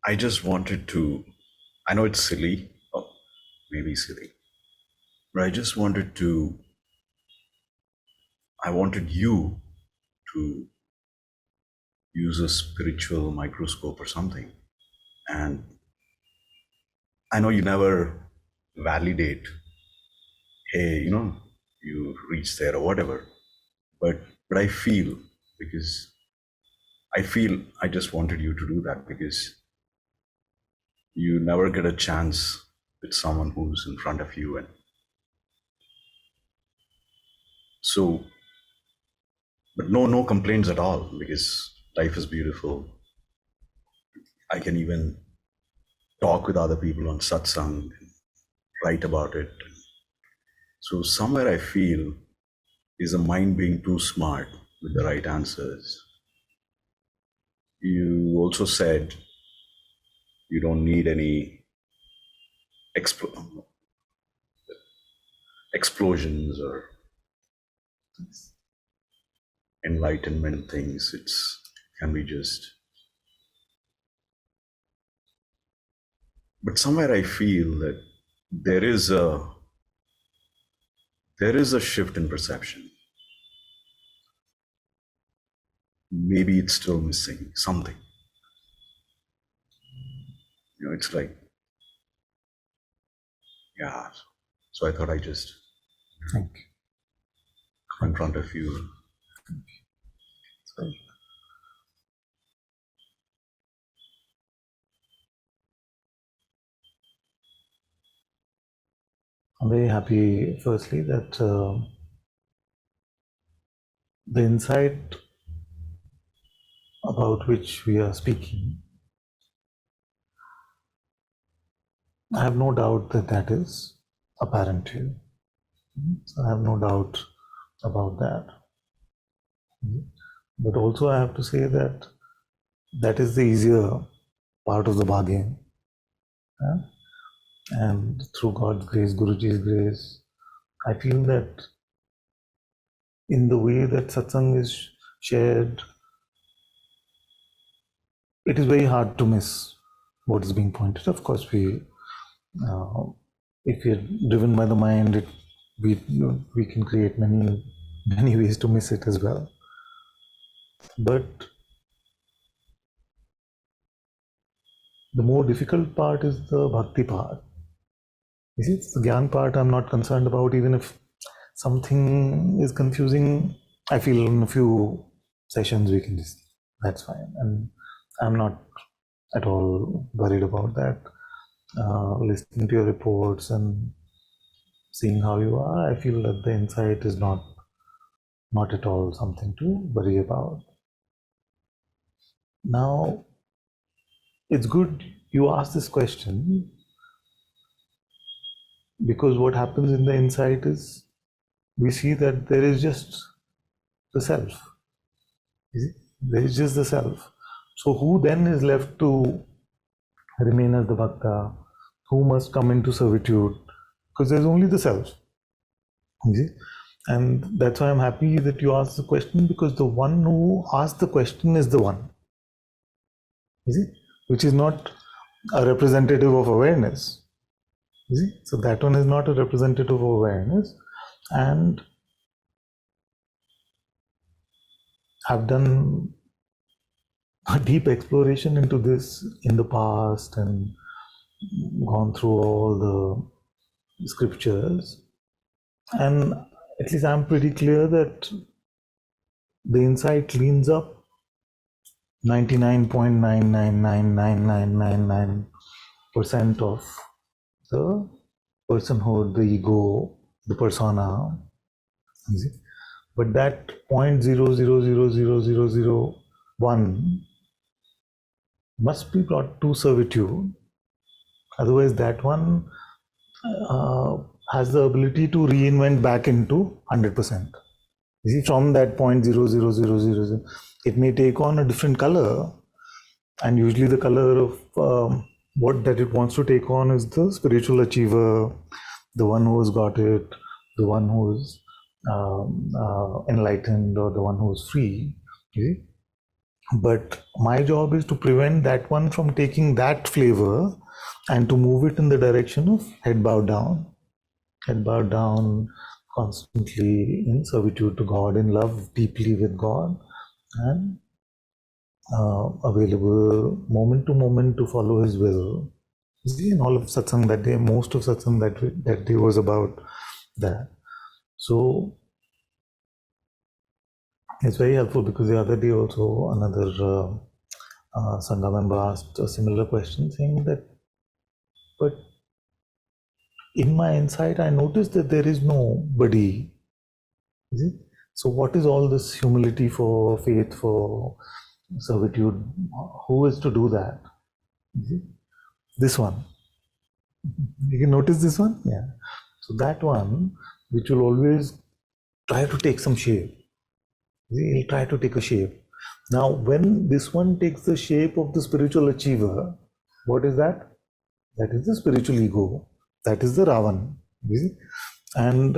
I just wanted to, I know it's silly, or maybe silly, but I wanted you to use a spiritual microscope or something. And I know you never validate, hey, you reached there or whatever, but I feel, because I just wanted you to do that because you never get a chance with someone who's in front of you. And so, but no complaints at all, because life is beautiful. I can even talk with other people on Satsang, write about it. So somewhere I feel is a mind being too smart with the right answers. You also said you don't need any explosions or enlightenment things. It's can be just. But somewhere I feel that there is a shift in perception. Maybe it's still missing something. It's like, yeah. So I thought I just Thank you. come in front of you. Sorry. I'm very happy, firstly, that the insight about which we are speaking, I have no doubt that that is apparent to you. So I have no doubt about that. But also I have to say that that is the easier part of the bargain. And through God's grace, Guruji's grace, I feel that in the way that satsang is shared, it is very hard to miss what is being pointed. Of course, if we are driven by the mind, we can create many ways to miss it as well. But the more difficult part is the bhakti part. You see, it's the gyan part I'm not concerned about. Even if something is confusing, I feel in a few sessions we can just, that's fine. And I'm not at all worried about that. Listening to your reports and seeing how you are, I feel that the insight is not at all something to worry about. Now, it's good you asked this question, because what happens in the insight is we see that there is just the self. There is just the self. So who then is left to remain as the bhakta? Who must come into servitude? Because there's only the self. You see? And that's why I'm happy that you asked the question, because the one who asked the question is the one. You see? Which is not a representative of awareness. You see? So that one is not a representative of awareness. And I've done a deep exploration into this in the past and gone through all the scriptures, and at least I'm pretty clear that the insight cleans up 99.999999% of the personhood, the ego, the persona. But that 0.000001 must be brought to servitude. Otherwise, that one has the ability to reinvent back into 100%. You see, from that 0.00000, it may take on a different color, and usually the color of what that it wants to take on is the spiritual achiever, the one who has got it, the one who is enlightened, or the one who is free. You see? But my job is to prevent that one from taking that flavor and to move it in the direction of head bowed down, constantly in servitude to God, in love deeply with God, and available moment to moment to follow His will. See, in all of satsang that day, most of satsang that day was about that. So it's very helpful because the other day also another Sangha member asked a similar question, saying that, but in my insight, I noticed that there is nobody. Is it? So, what is all this humility for, faith for, servitude? Who is to do that? Is it? This one. You can notice this one? Yeah. So, that one, which will always try to take some shape, he'll try to take a shape. Now, when this one takes the shape of the spiritual achiever, what is that? That is the spiritual ego. That is the Ravan. And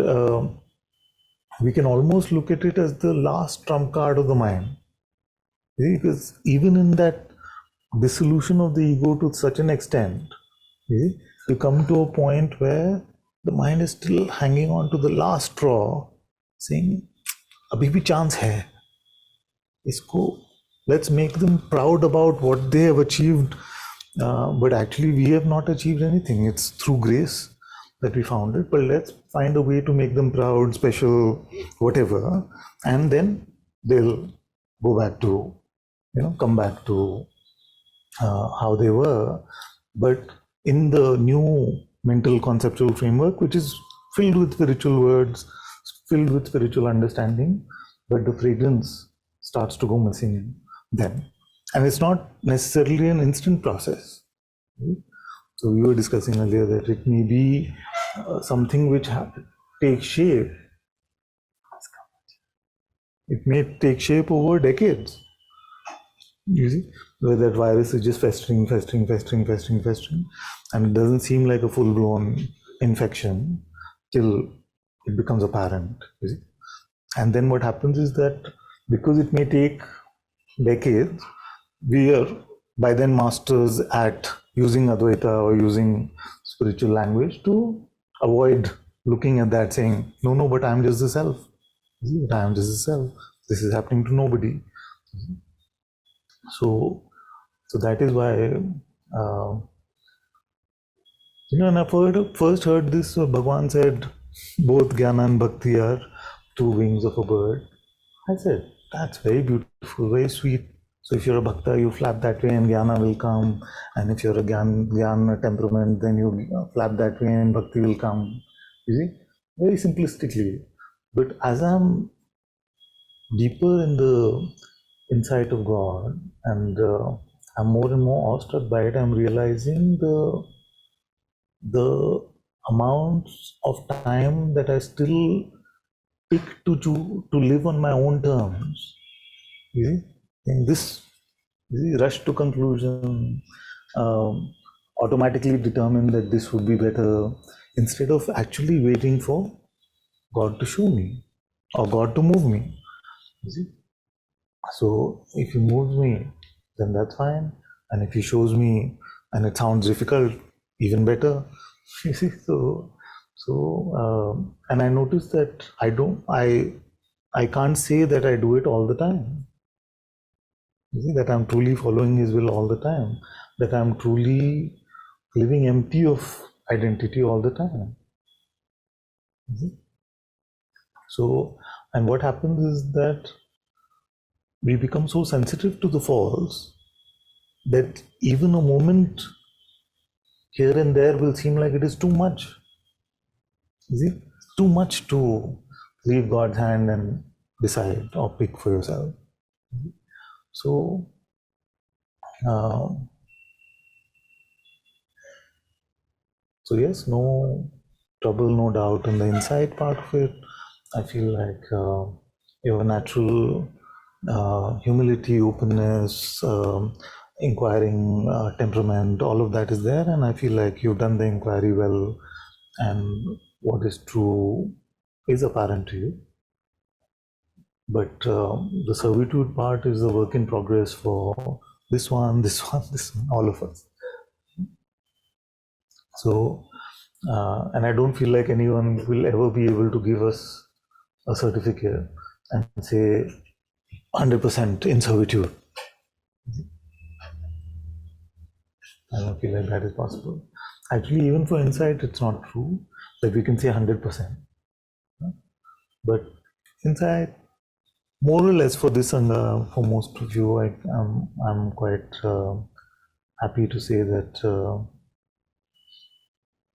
we can almost look at it as the last trump card of the mind. Because even in that dissolution of the ego to such an extent, you come to a point where the mind is still hanging on to the last straw, saying, "Abhi bhi chance hai. Isko, let's make them proud about what they have achieved." But actually, we have not achieved anything. It's through grace that we found it. But let's find a way to make them proud, special, whatever, and then they'll go back to, come back to how they were. But in the new mental conceptual framework, which is filled with spiritual words, filled with spiritual understanding, but the fragrance starts to go missing then. And it's not necessarily an instant process. So we were discussing earlier that it may be something which takes shape. It may take shape over decades. You see, where that virus is just festering, and it doesn't seem like a full-blown infection till it becomes apparent. You see, and then what happens is that because it may take decades, we are by then masters at using Advaita or using spiritual language to avoid looking at that, saying, no, but I'm just the self. But I'm just the self. This is happening to nobody. So that is why, when I first heard this, Bhagwan said, both Jnana and Bhakti are two wings of a bird. I said, that's very beautiful, very sweet. So if you're a Bhakta, you flap that way and Jnana will come. And if you're a Jnana temperament, then you flap that way and Bhakti will come. You see, very simplistically. But as I'm deeper in the insight of God, and I'm more and more awestruck by it, I'm realizing the amounts of time that I still pick to live on my own terms. You see, in this rush to conclusion, automatically determine that this would be better, instead of actually waiting for God to show me or God to move me. You see? So if He moves me, then that's fine. And if He shows me and it sounds difficult, even better. You see, and I noticed that I can't say that I do it all the time. You see, that I'm truly following His will all the time, that I'm truly living empty of identity all the time. So, and what happens is that we become so sensitive to the false that even a moment here and there will seem like it is too much. Is it too much to leave God's hand and decide or pick for yourself? So, uh, yes, no trouble, no doubt in the inside part of it. I feel like your natural humility, openness, inquiring temperament, all of that is there, and I feel like you've done the inquiry well, and what is true is apparent to you. But the servitude part is a work in progress for this one, this one, this one, all of us. So, and I don't feel like anyone will ever be able to give us a certificate and say 100% in servitude. I don't feel like that is possible. Actually, even for insight, it's not true that we can say 100%. But insight, more or less for this Sangha, for most of you, I'm quite happy to say that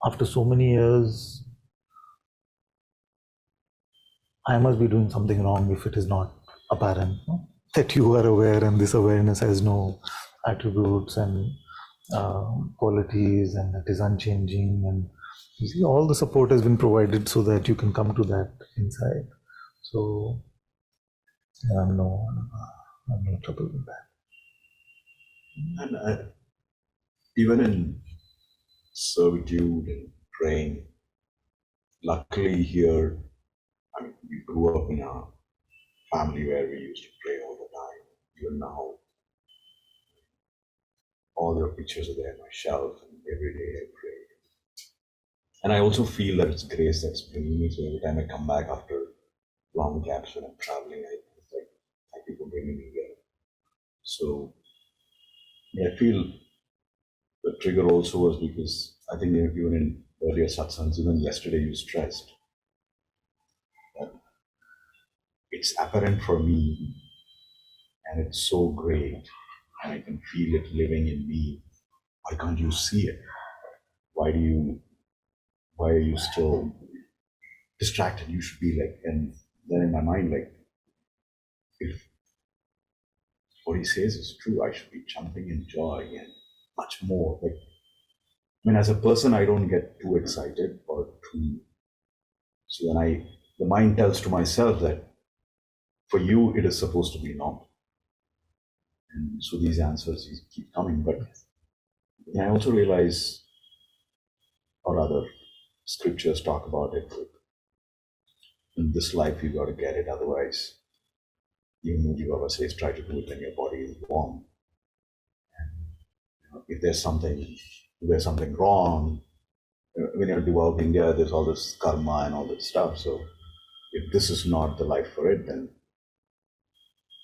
after so many years, I must be doing something wrong if it is not apparent, no? That you are aware and this awareness has no attributes and qualities and it is unchanging, and you see all the support has been provided so that you can come to that insight. So I'm no trouble with that. And even in servitude and praying, luckily here, I mean, we grew up in a family where we used to pray all the time. Even now, all your pictures are there on my shelf, and every day I pray. And I also feel that it's grace that's bringing me. So every time I come back after long gaps when I'm traveling, it's like, thank you for bringing me here. So I feel the trigger also was because I think even in earlier satsangs, even yesterday you stressed that it's apparent for me and it's so great and I can feel it living in me. Why can't you see it? Why are you still distracted? You should be like, and then in my mind, like, if what he says is true, I should be jumping in joy and much more. Like, I mean, as a person, I don't get too excited or too. So when the mind tells to myself that for you, it is supposed to be normal. And so these answers keep coming. But I also realize, or other scriptures talk about it, in this life you got to get it, otherwise, even Moody Baba says, try to do it when your body is warm. And if there's something wrong, when you're developed India, there's all this karma and all that stuff. So if this is not the life for it, then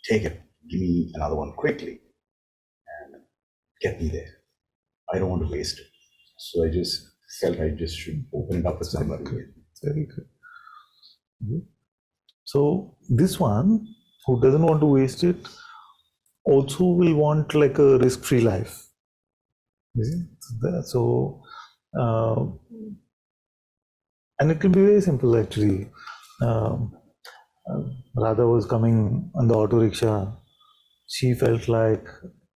take it. Give me another one quickly and get me there. I don't want to waste it. So I just felt I just should open it up with somebody. Very good. So this one, who doesn't want to waste it, also will want like a risk-free life. So, and it can be very simple actually. Radha was coming on the auto rickshaw. She felt like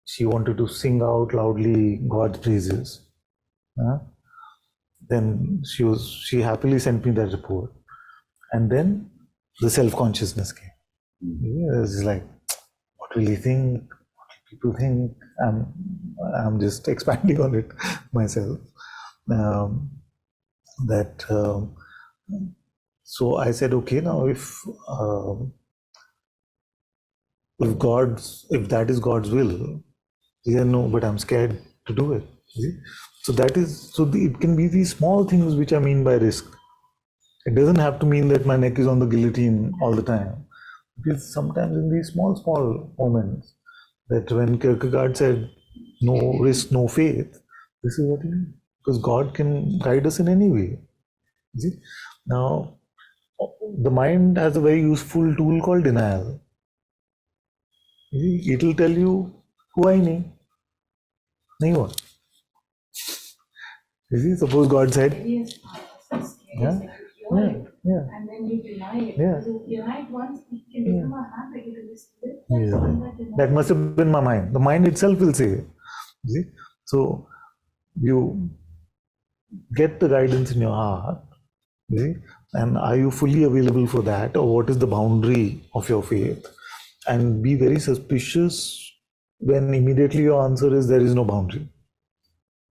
she wanted to sing out loudly God's praises. Then she happily sent me that report, and then the self-consciousness came. It's like, what will he think? What will people think? I'm just expanding on it myself. So I said, okay, now if that is God's will, yeah, no, but I'm scared to do it. See? So it can be these small things which I mean by risk. It doesn't have to mean that my neck is on the guillotine all the time. Because sometimes in these small moments, that when Kierkegaard said, no risk, no faith, this is what he means. Because God can guide us in any way. See? Now, the mind has a very useful tool called denial. It will tell you, who I nahi what. You see, suppose God said, yeah, yeah. And then you deny it. Yeah. Because if you deny it once, it can become a habit. It will slip. Yeah. That must have been my mind. The mind itself will say. You see? So you get the guidance in your heart. You see? And are you fully available for that? Or what is the boundary of your faith? And be very suspicious when immediately your answer is there is no boundary.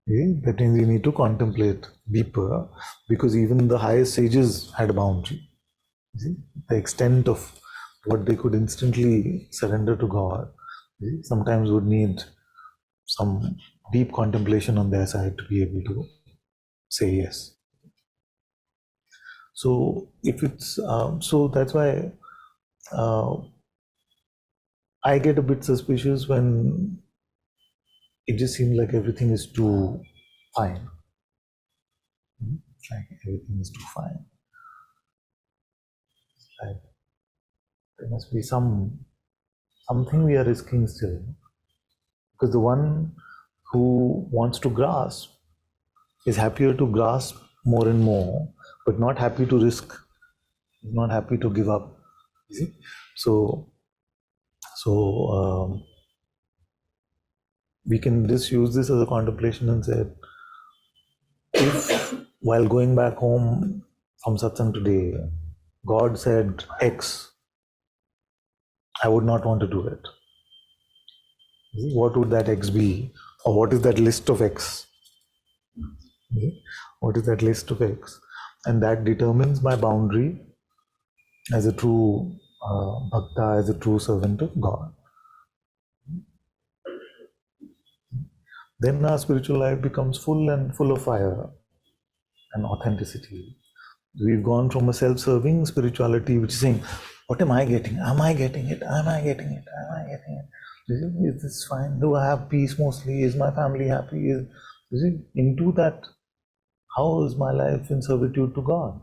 Okay? That means you need to contemplate deeper, because even the highest sages had a boundary. See? The extent of what they could instantly surrender to God, sometimes would need some deep contemplation on their side to be able to say yes. So if it's so that's why uh, I get a bit suspicious when it just seems like everything is too fine. Like everything is too fine. Like there must be something we are risking still. Because the one who wants to grasp is happier to grasp more and more, but not happy to risk, not happy to give up. You see? So we can just use this as a contemplation and say, if while going back home from satsang today, God said X, I would not want to do it. What would that X be? Or what is that list of X? What is that list of X? And that determines my boundary as a true bhakta, as a true servant of God. Then our spiritual life becomes full and full of fire and authenticity. We've gone from a self-serving spirituality, which is saying, what am I getting? Am I getting it? Am I getting it? Am I getting it? Is this fine? Do I have peace mostly? Is my family happy? Is it into that? How is my life in servitude to God?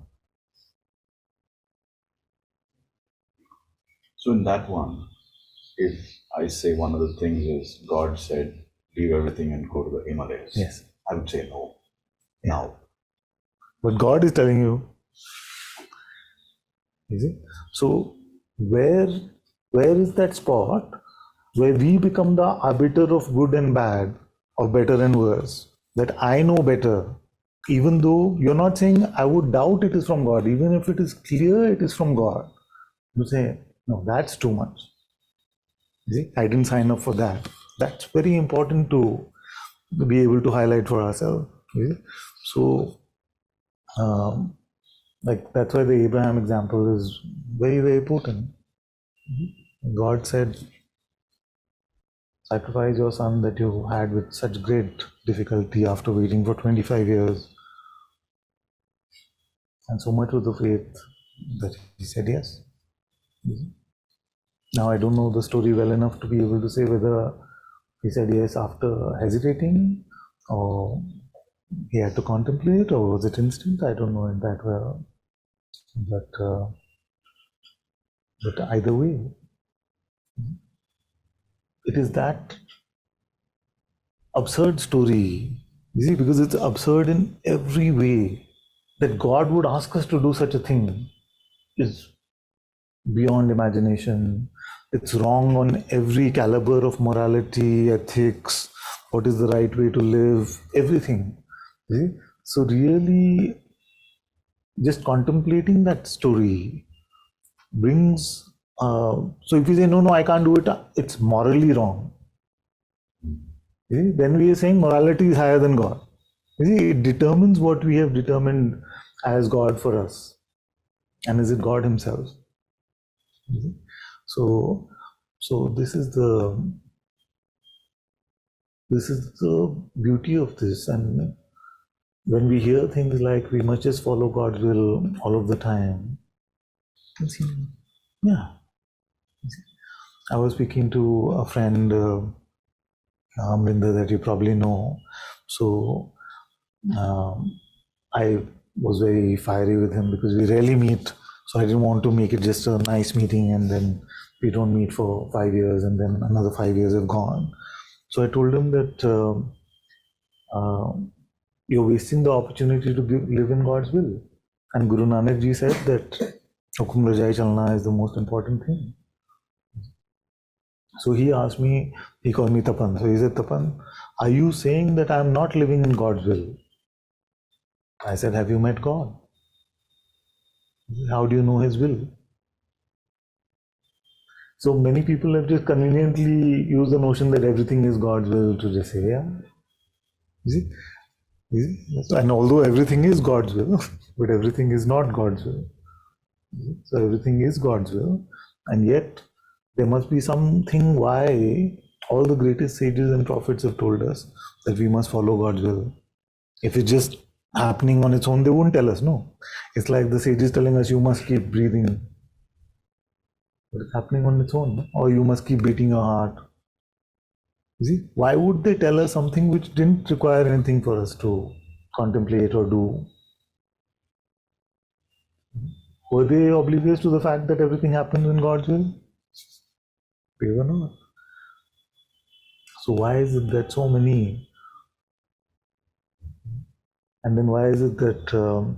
So in that one, if I say one of the things is God said, leave everything and go to the Himalayas. Yes. I would say no. Yeah. Now. But God is telling you. Is it? So where is that spot where we become the arbiter of good and bad, of better and worse? That I know better, even though you're not saying I would doubt it is from God, even if it is clear it is from God. You say, no, that's too much. See, I didn't sign up for that. That's very important to be able to highlight for ourselves. So, like that's why the Abraham example is very, very potent. God said, sacrifice your son that you had with such great difficulty after waiting for 25 years. And so much was the faith that he said yes. Now I don't know the story well enough to be able to say whether he said yes after hesitating or he had to contemplate or was it instant? I don't know in that well. But either way, it is that absurd story, you see, because it's absurd in every way that God would ask us to do such a thing is beyond imagination. It's wrong on every caliber of morality, ethics, what is the right way to live, everything. See? So really, just contemplating that story brings, so if you say, no, I can't do it, it's morally wrong. See? Then we are saying morality is higher than God. You see, it determines what we have determined as God for us. And is it God himself? So this is the beauty of this. And when we hear things like we must just follow God's will all of the time, yeah. I was speaking to a friend, Amrinder, that you probably know. So I was very fiery with him because we rarely meet. So I didn't want to make it just a nice meeting and then we don't meet for 5 years and then another 5 years have gone. So I told him that you're wasting the opportunity to live in God's will. And Guru Nanak Ji said that Hukum Rajai Chalna is the most important thing. So he asked me, he called me Tapan. So he said, Tapan, are you saying that I'm not living in God's will? I said, have you met God? How do you know his will? So many people have just conveniently used the notion that everything is God's will to just say, yeah. You see? And although everything is God's will, but everything is not God's will. So everything is God's will, And yet, there must be something why all the greatest sages and prophets have told us that we must follow God's will. If it's just happening on its own, they won't tell us, no. It's like the sages telling us you must keep breathing. But it's happening on its own, no? Or you must keep beating your heart. You see, why would they tell us something which didn't require anything for us to contemplate or do? Were they oblivious to the fact that everything happens in God's will? They were not. So why is it that so many, and then why is it that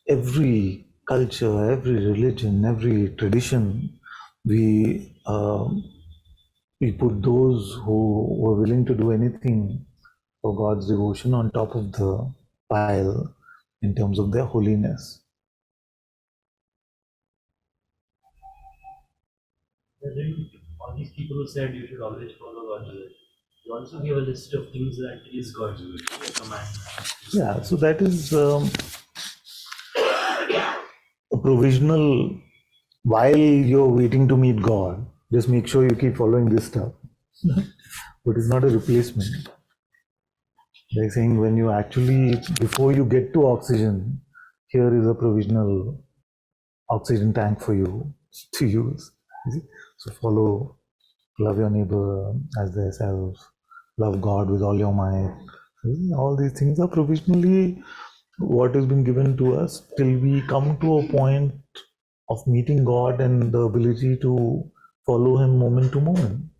every culture, every religion, every tradition, we we put those who were willing to do anything for God's devotion on top of the pile in terms of their holiness? All these people who said you should always follow God's will, you also give a list of things that is God's will, a commandment. Yeah, so that is a provisional. While you're waiting to meet God, just make sure you keep following this stuff. But it's not a replacement. They're saying when you actually, before you get to oxygen, here is a provisional oxygen tank for you to use. So follow, love your neighbor as thyself, love God with all your might. All these things are provisionally what has been given to us till we come to a point of meeting God and the ability to follow Him moment to moment.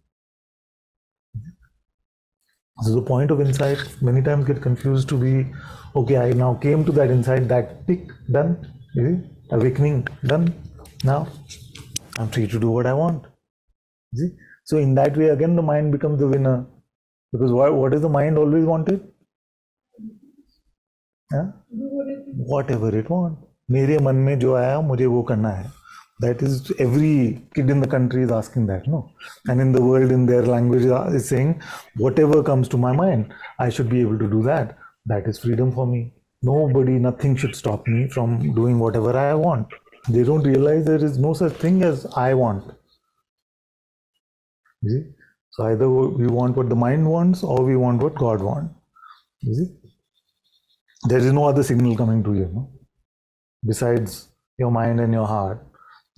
So the point of insight many times get confused to be, okay, I now came to that insight, that tick, done, awakening, done. Now I'm free to do what I want. See? So in that way, again, the mind becomes the winner. Because what is the mind always wanted? Yeah? Whatever it wants. मेरे मन में जो आया मुझे वो करना है. That is, every kid in the country is asking that, no? And in the world, in their language, is saying, whatever comes to my mind, I should be able to do that. That is freedom for me. Nobody, nothing should stop me from doing whatever I want. They don't realize there is no such thing as I want. You see? So either we want what the mind wants or we want what God wants. You see? There is no other signal coming to you, no? Besides your mind and your heart.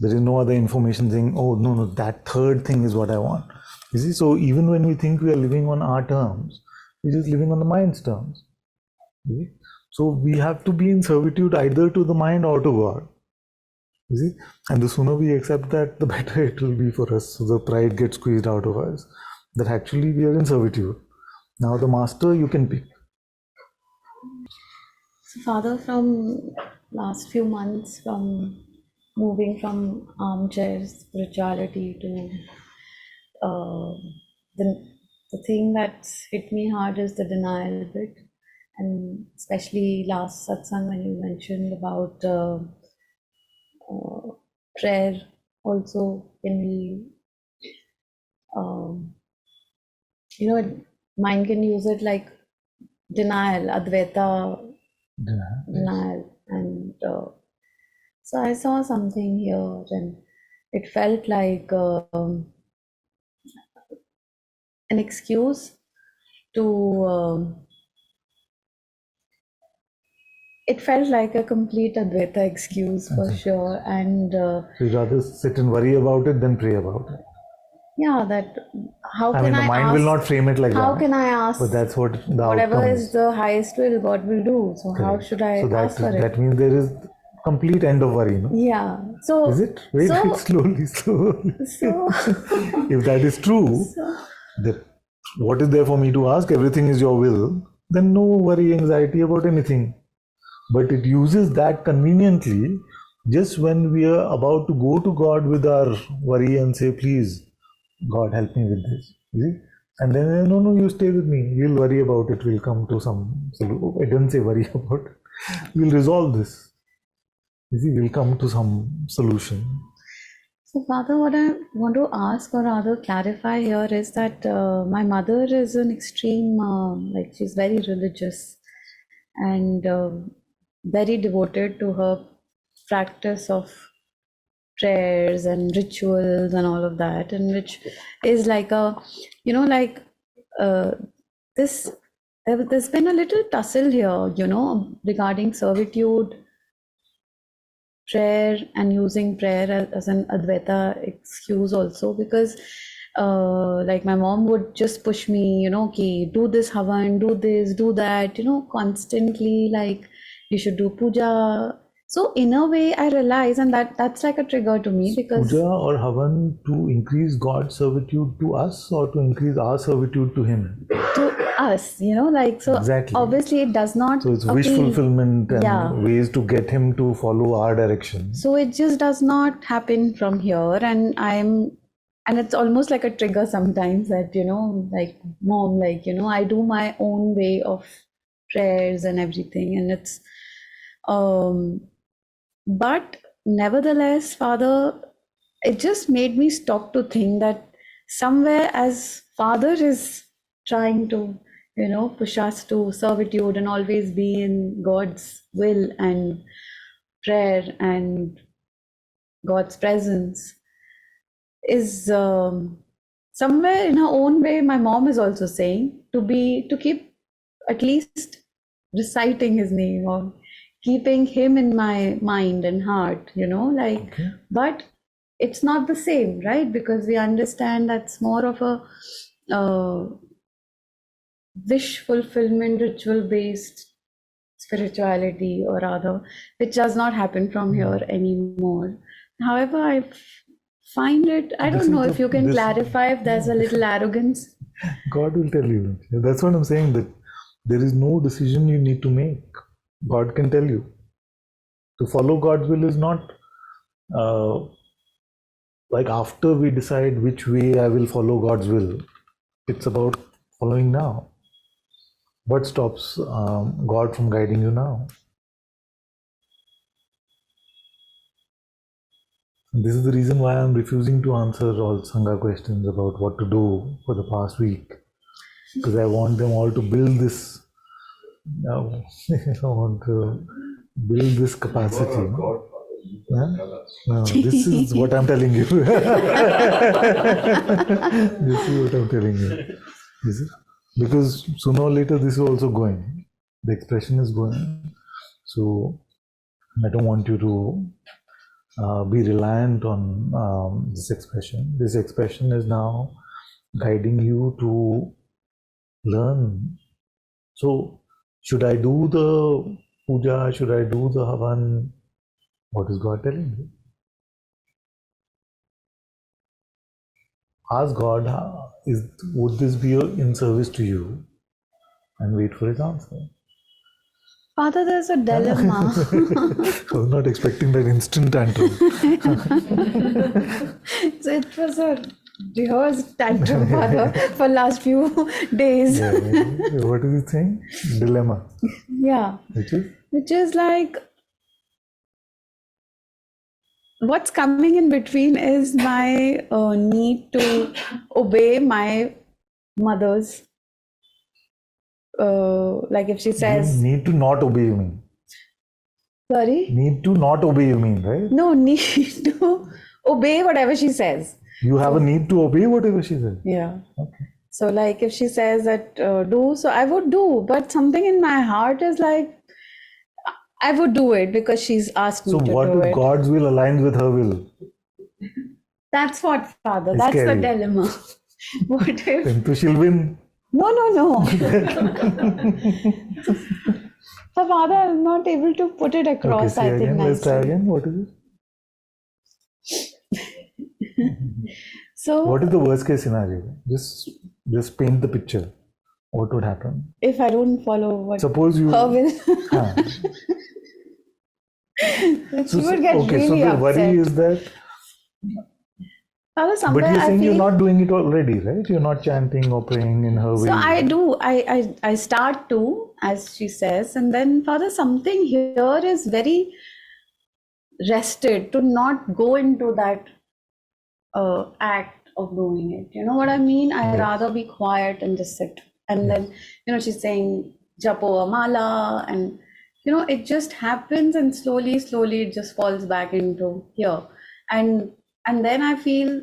There is no other information saying, oh, no, that third thing is what I want. You see, so even when we think we are living on our terms, we're just living on the mind's terms. You see? So we have to be in servitude either to the mind or to God. You see, and the sooner we accept that, the better it will be for us. So the pride gets squeezed out of us. That actually we are in servitude. Now the master you can pick. So Father, from last few months, from moving from armchair spirituality to the thing that hit me hard is the denial bit, and especially last satsang when you mentioned about prayer also can be, mind can use it like denial, Advaita denial, and so I saw something here, and it felt like an excuse to. It felt like a complete Advaita excuse for sure, and You'd rather sit and worry about it than pray about it. yeah, that how I can mean, the mind ask, will not frame it like how that. can I ask? But that's what the whatever outcome is the highest will, God will do. So how Correct. should I so that, ask for it? that means there is complete end of worry, no? Yeah. So Is it? Wait, so, slowly. So If that is true, that what is there for me to ask? Everything is your will. Then no worry, anxiety about anything. But it uses that conveniently just when we are about to go to God with our worry and say, please, God, help me with this. You see? And then, no, you stay with me. We'll worry about it. We'll come to some solution. I didn't say worry about it. We'll resolve this. You see, we'll come to some solution. So, Father, what I want to ask or rather clarify here is that my mother is an extreme, like she's very religious and very devoted to her practice of prayers and rituals and all of that, and which is like a, like this. There's been a little tussle here, regarding servitude, prayer, and using prayer as an Advaita excuse also, because like my mom would just push me, okay, do this havan, do this, do that, constantly, like you should do puja. So in a way I realize, and that's like a trigger to me, because Puja or Havan to increase God's servitude to us or to increase our servitude to Him? to us, like, so Exactly. obviously it does not So it's wish appeal. fulfillment and Yeah. ways to get Him to follow our direction. So it just does not happen from here, and it's almost like a trigger sometimes that, like, mom, like, I do my own way of prayers and everything, and it's but nevertheless, Father, it just made me stop to think that somewhere, as Father is trying to, push us to servitude and always be in God's will and prayer and God's presence, is somewhere in her own way, my mom is also saying to keep at least reciting his name, or keeping him in my mind and heart, like, Okay. but it's not the same, right? Because we understand that's more of a wish fulfillment, ritual based spirituality, or rather, which does not happen from here anymore. However, I find it, I This don't know is if the- you can this- clarify if there's a little arrogance. God will tell you. That's what I'm saying, that there is no decision you need to make. God can tell you. To follow God's will is not like after we decide which way I will follow God's will. It's about following now. What stops God from guiding you now? This is the reason why I'm refusing to answer all Sangha questions about what to do for the past week. Because I want them all to build this. I want to build this capacity. Huh? No, this is what I'm telling you. This is what I'm telling you. Is it? Because sooner or later this is also going. The expression is going. So I don't want you to be reliant on this expression. This expression is now guiding you to learn. So should I do the puja? Should I do the havan? What is God telling you? Ask God, would this be in service to you? And wait for his answer. Father, there's a dilemma. I was not expecting that instant tantrum. So it was a rehearsed tantrum, Father, for last few days. Yeah, what is the thing? Dilemma. Yeah. Which is like, what's coming in between is my need to obey my mother's, like if she You says, need to not obey, you mean? sorry? Need to not obey, you mean, right? No, need to obey whatever she says. You have a need to obey whatever she says. Yeah. Okay. So like if she says that do, so I would do, but something in my heart is like, I would do it because she's asked me So to what do if it. God's will aligns with her will? That's what, Father, It's that's scary. the dilemma. What if? Then to she'll win. No. So Father, I'm not able to put it Okay, across, say I think. again. Let's try nicely. again. What is it? So What is the worst case scenario? Just paint the picture. What would happen? if I don't follow what Suppose you. her will, Huh. then she would get okay, so really the upset. worry is that. Father, But somewhere you're I saying feel, you're not doing it already, right? You're not chanting or praying in her way. so I do. I start to, as she says, and then Father, something here is very rested to not go into that act of doing it. You know what I mean? I Yes. rather be quiet and just sit. And then, she's saying japo a mala, and it just happens, and slowly it just falls back into here. and then I feel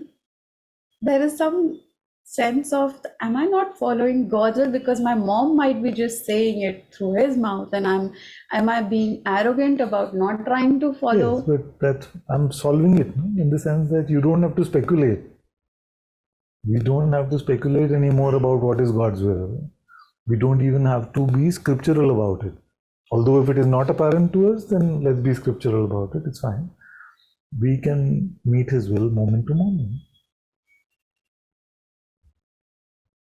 there is some sense of, am I not following God's will because my mom might be just saying it through his mouth, and am I being arrogant about not trying to follow? Yes, but that I'm solving it, no? In the sense that you don't have to speculate. We don't have to speculate anymore about what is God's will. We don't even have to be scriptural about it. Although if it is not apparent to us, then let's be scriptural about it. It's fine. We can meet his will moment to moment.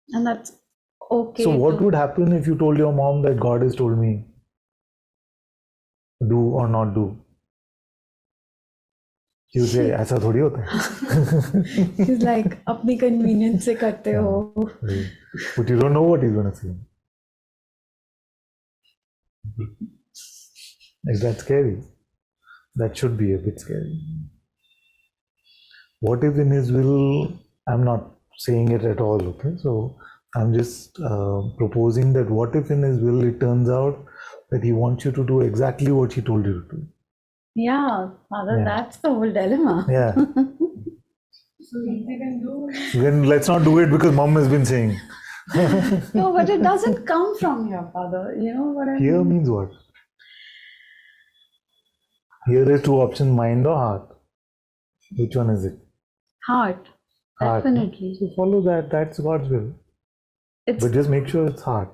And that's okay. So what to- would happen if you told your mom that God has told me do or not do? She would say, ऐसा थोड़ी होता है. He's like, अपनी convenience से करते हो. But you don't know what he's going to say. Is that scary? That should be a bit scary. What is in his will? I'm not saying it at all, okay? So I'm just proposing that what if in his will it turns out that he wants you to do exactly what he told you to do? Yeah, Father, Yeah. that's the whole dilemma. Yeah. So if they can do it, Then let's not do it because mom has been saying. No, but it doesn't come from here, Father. You know what I Here mean? means what? Here is two options, mind or heart. Which one is it? Heart, Heart. definitely. So follow that. That's God's will. It's But just make sure it's heart.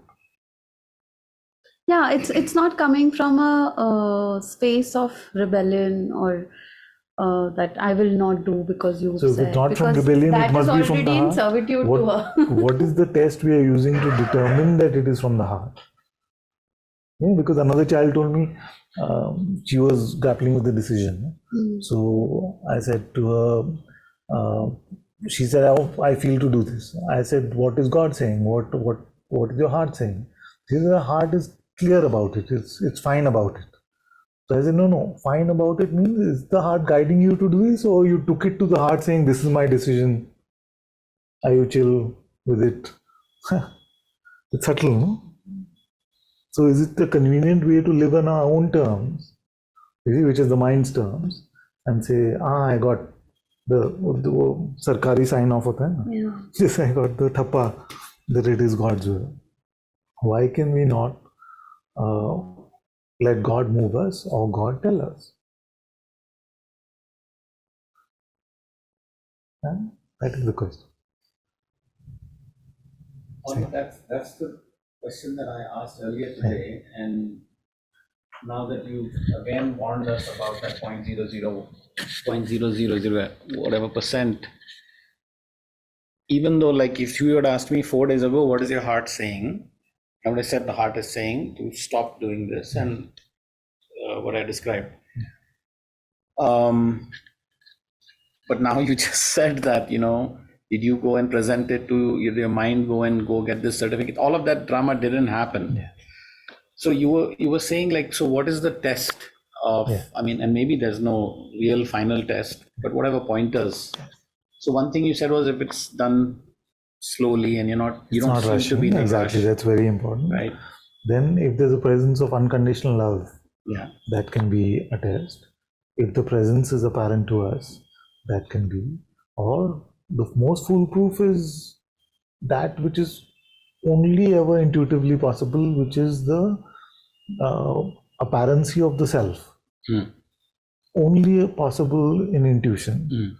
yeah, it's not coming from a space of rebellion or that I will not do because you So if said. it's not from Because rebellion, it that must is be from the already in heart. servitude to her. What is the test we are using to determine that it is from the heart? Yeah, because another child told me she was grappling with the decision. So I said to her, she said, "Oh, I feel to do this." I said, "What is God saying? What is your heart saying?" She said, "The heart is clear about it. It's fine about it." So I said, no, fine about it means is the heart guiding you to do this, or you took it to the heart saying, "This is my decision. Are you chill with it?" It's subtle, no? So is it a convenient way to live on our own terms, which is the mind's terms, and say, I got the sarkari sign off hota hai na? Yeah. Yes, I got the thappa that it is God's will. Why can we not let God move us or God tell us? And that is the question. That's the question that I asked earlier today, and now that you've again warned us about that 0.000 whatever percent, even though like if you had asked me 4 days ago, what is your heart saying? I would have said the heart is saying to stop doing this, and what I described. But now you just said that, did you go and present it to your mind, go get this certificate? All of that drama didn't happen. Yeah. So you were saying like, so what is the test of, Yeah. I mean, and maybe there's no real final test, but whatever pointers. So one thing you said was if it's done slowly and you It's don't not seem to be rushing. in a Exactly. rush, That's very important. right? Then if there's a presence of unconditional love, Yeah. that can be a test. If the presence is apparent to us, that can be. Or the most foolproof is that which is only ever intuitively possible, which is the apparency of the self. Only possible in intuition.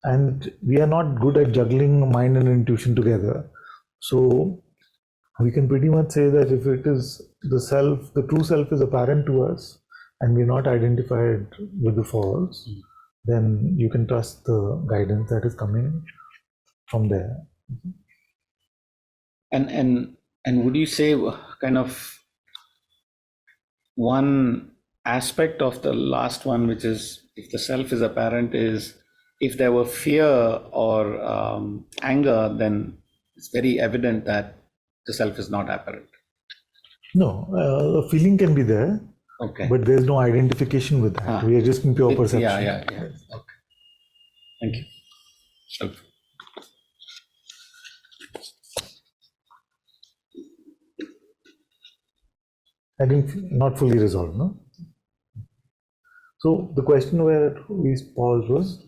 And we are not good at juggling mind and intuition together. So we can pretty much say that if it is the self, the true self is apparent to us, and we're not identified with the false, then you can trust the guidance that is coming from there. And would you say kind of one aspect of the last one, which is if the self is apparent, is if there were fear or anger, then it's very evident that the self is not apparent. No, a feeling can be there, Okay. but there's no identification with that. We are just in pure perception. Yeah. Okay. Thank you. Helpful. I think not fully resolved, no? So the question where we paused was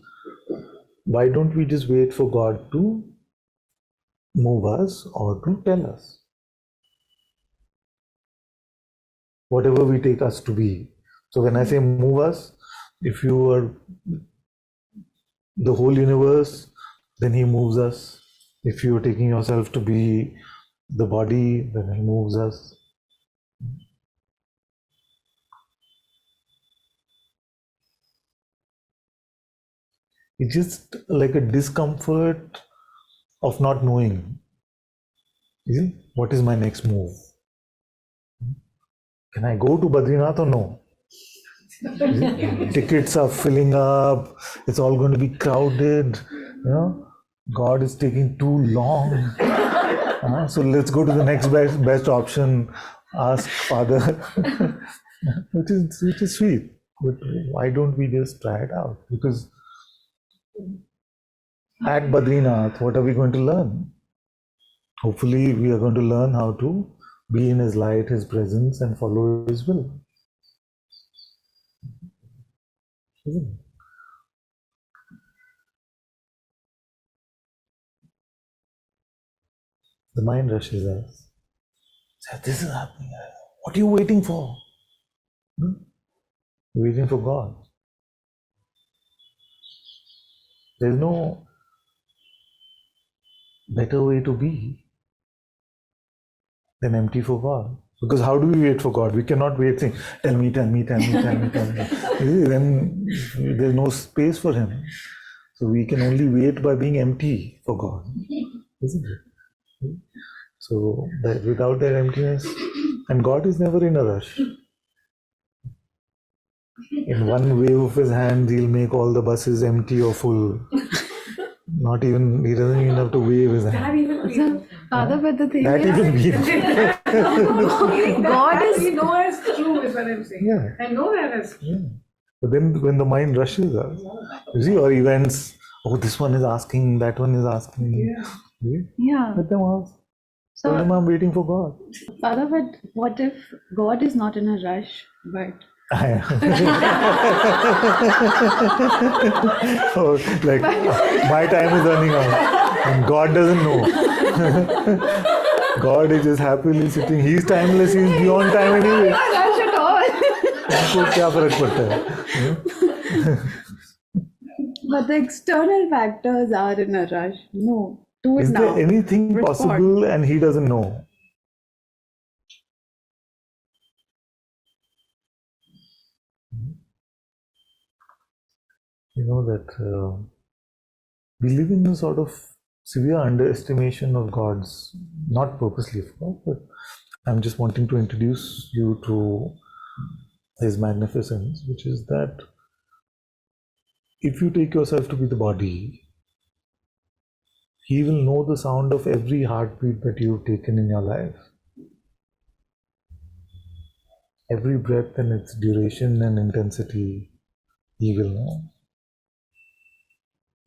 why don't we just wait for God to move us or to tell us whatever we take us to be? So when I say move us, if you are the whole universe, then he moves us. If you are taking yourself to be the body, then he moves us. It's just like a discomfort of not knowing. You see, what is my next move? Can I go to Badrinath or no? Tickets are filling up. It's all going to be crowded. You know, God is taking too long. So let's go to the next best option. Ask Father, which is sweet. But why don't we just try it out? Because at Badrinath, what are we going to learn? Hopefully, we are going to learn how to be in His light, His presence, and follow His will. Isn't it? The mind rushes us. Says, this is happening. What are you waiting for? Waiting for God. There's no better way to be than empty for God. Because how do we wait for God? We cannot wait saying, tell me, tell me, tell me, tell me, tell me. Then there's no space for Him. So we can only wait by being empty for God. Isn't it? So that without that emptiness, and God is never in a rush. In one wave of His hand, He'll make all the buses empty or full. Not even, He doesn't even have to wave His hand. So, Father, but the thing That is, even be. God is. We know it's true, is what I'm saying. Yeah. I know that is true. Yeah. But then when the mind rushes us, you see, or events, oh, this one is asking, that one is asking. Yeah. Yeah. Let them ask. So, Tell them I'm waiting for God. Father, but what if God is not in a rush, but Oh, like my time is running out and God doesn't know. God is just happily sitting. He's timeless. He's beyond time anyway. not rush at all? उसको क्या फर्क पड़ता है? But the external factors are in a rush. No, do it Is now. there anything Respond. possible and he doesn't know? You know that we live in a sort of severe underestimation of God's, not purposely, of course, but I'm just wanting to introduce you to His magnificence, which is that if you take yourself to be the body, He will know the sound of every heartbeat that you've taken in your life. Every breath and its duration and intensity, He will know.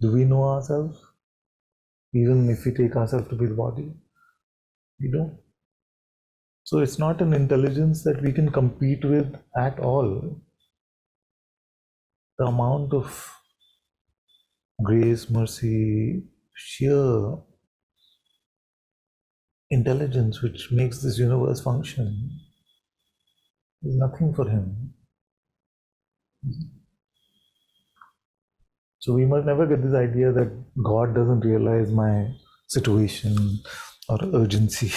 Do we know ourselves? Even if we take ourselves to be the body, we don't. So it's not an intelligence that we can compete with at all. The amount of grace, mercy, sheer intelligence which makes this universe function is nothing for Him. So we must never get this idea that God doesn't realize my situation or urgency.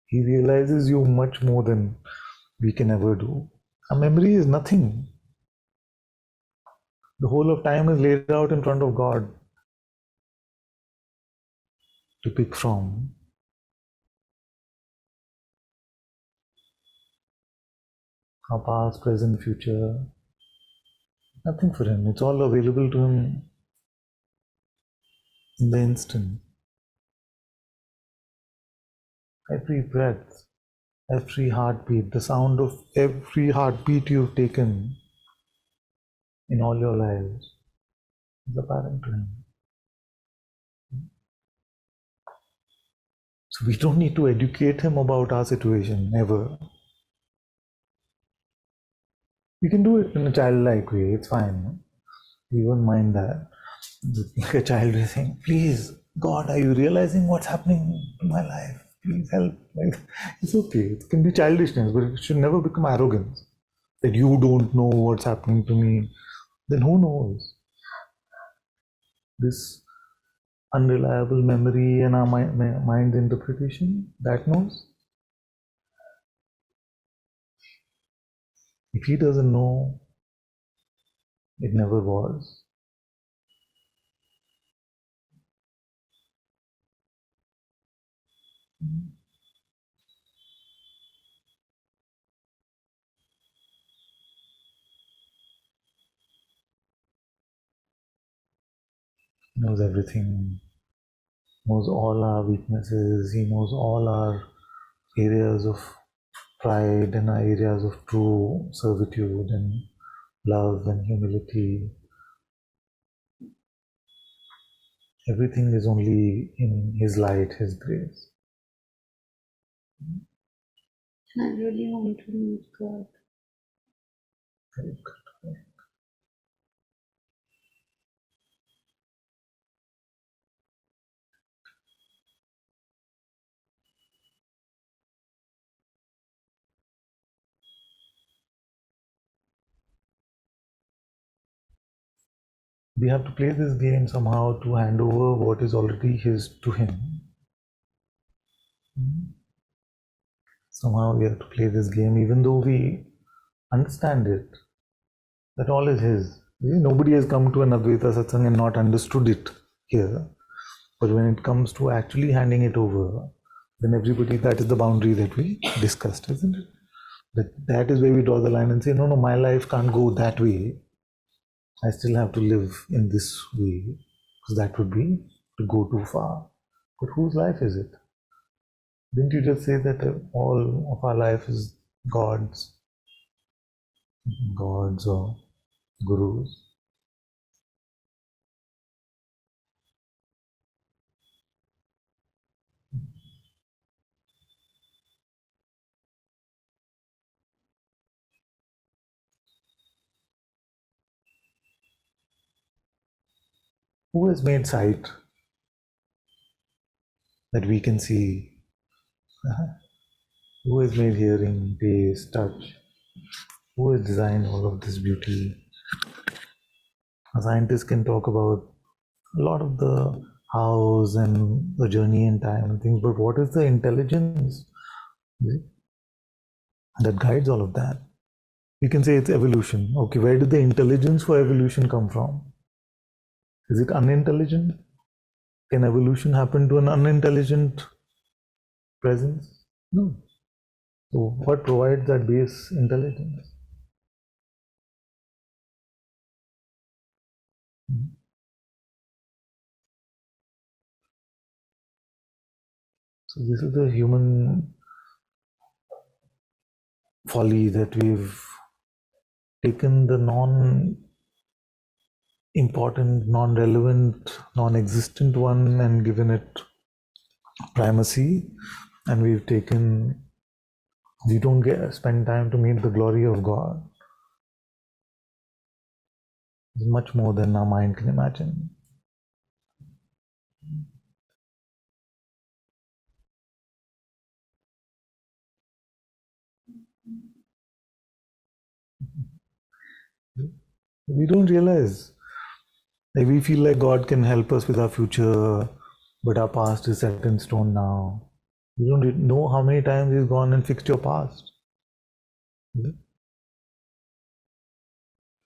He realizes you much more than we can ever do. A memory is nothing. The whole of time is laid out in front of God to pick from. Our past, present, future, nothing for Him. It's all available to Him in the instant. Every breath, every heartbeat, the sound of every heartbeat you've taken in all your lives is apparent to Him. So we don't need to educate Him about our situation, never. We can do it in a childlike way, it's fine. We won't mind that. like a child is saying, please, God, are you realizing what's happening to my life? Please help. Like, it's okay. It can be childishness, but it should never become arrogance. That you don't know what's happening to me. Then who knows? This unreliable memory and our mind's interpretation, that knows. If he doesn't know, it never was. He knows everything, knows all our weaknesses, he knows all our areas of pride and our areas of true servitude and love and humility. Everything is only in his light, his grace. I really want to meet God. We have to play this game somehow to hand over what is already his to him. Somehow we have to play this game, even though we understand it, that all is his. Nobody has come to an Advaita Satsang and not understood it here. But when it comes to actually handing it over, then everybody, that is the boundary that we discussed, isn't it? That is where we draw the line and say, no, my life can't go that way. I still have to live in this way, because that would be to go too far. But whose life is it? Didn't you just say that all of our life is God's or Gurus? Who has made sight that we can see? Who has made hearing, taste, touch? Who has designed all of this beauty? A scientist can talk about a lot of the hows and the journey in time and things, but what is the intelligence that guides all of that? You can say it's evolution. Okay, where did the intelligence for evolution come from? Is it unintelligent? Can evolution happen to an unintelligent presence? No. So, what provides that base intelligence? So, this is the human folly that we've taken the non-important, non-relevant, non-existent one and given it primacy, and we don't spend time to meet the glory of God. It's much more than our mind can imagine. We don't realize. Like, we feel like God can help us with our future, but our past is set in stone now. You don't know how many times He's gone and fixed your past.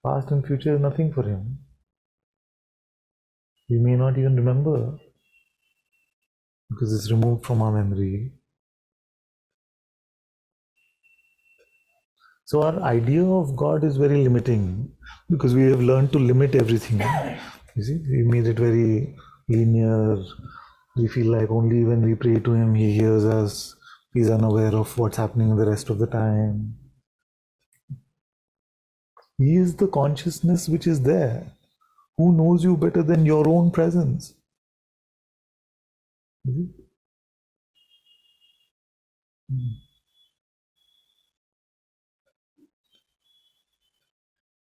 Past and future is nothing for Him. We may not even remember because it's removed from our memory. So our idea of God is very limiting because we have learned to limit everything. You see, we made it very linear. We feel like only when we pray to Him, He hears us. He's unaware of what's happening the rest of the time. He is the consciousness which is there. Who knows you better than your own presence?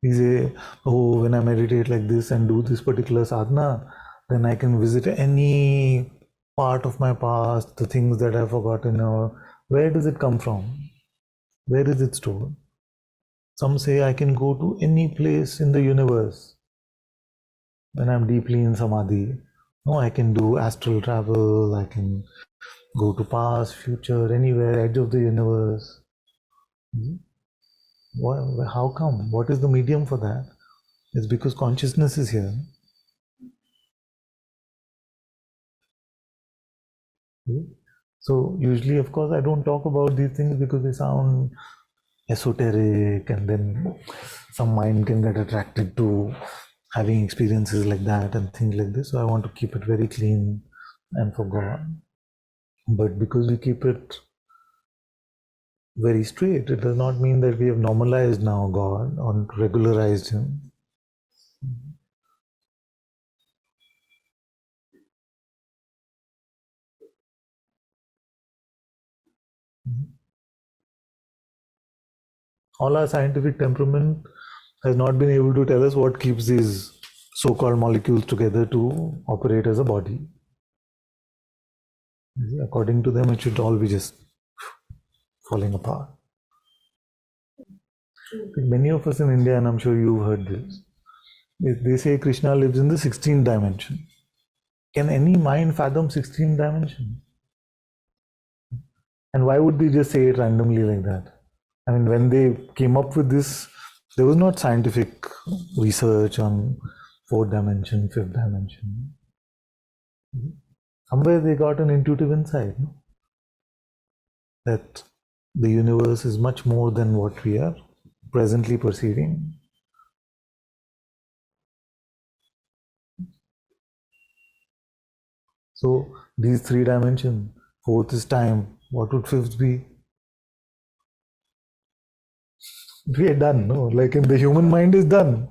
You We say, oh, when I meditate like this and do this particular sadhana, then I can visit any part of my past, the things that I've forgotten. Or where does it come from? Where is it stored? Some say I can go to any place in the universe when I'm deeply in samadhi. No, I can do astral travel, I can go to past, future, anywhere, edge of the universe. How come? What is the medium for that? It's because consciousness is here. So usually, of course, I don't talk about these things because they sound esoteric, and then some mind can get attracted to having experiences like that and things like this. So I want to keep it very clean and for God. But because we keep it very straight, it does not mean that we have normalized now God or regularized Him. All our scientific temperament has not been able to tell us what keeps these so-called molecules together to operate as a body. According to them, it should all be just falling apart. Many of us in India, and I'm sure you've heard this, they say Krishna lives in the 16th dimension. Can any mind fathom 16th dimension? And why would they just say it randomly like that? I mean, when they came up with this, there was not scientific research on 4th dimension, 5th dimension. Somewhere they got an intuitive insight, no? That the universe is much more than what we are presently perceiving. So these 3 dimensions, 4th is time, what would 5th be? We are done, no? Like in the human mind is done.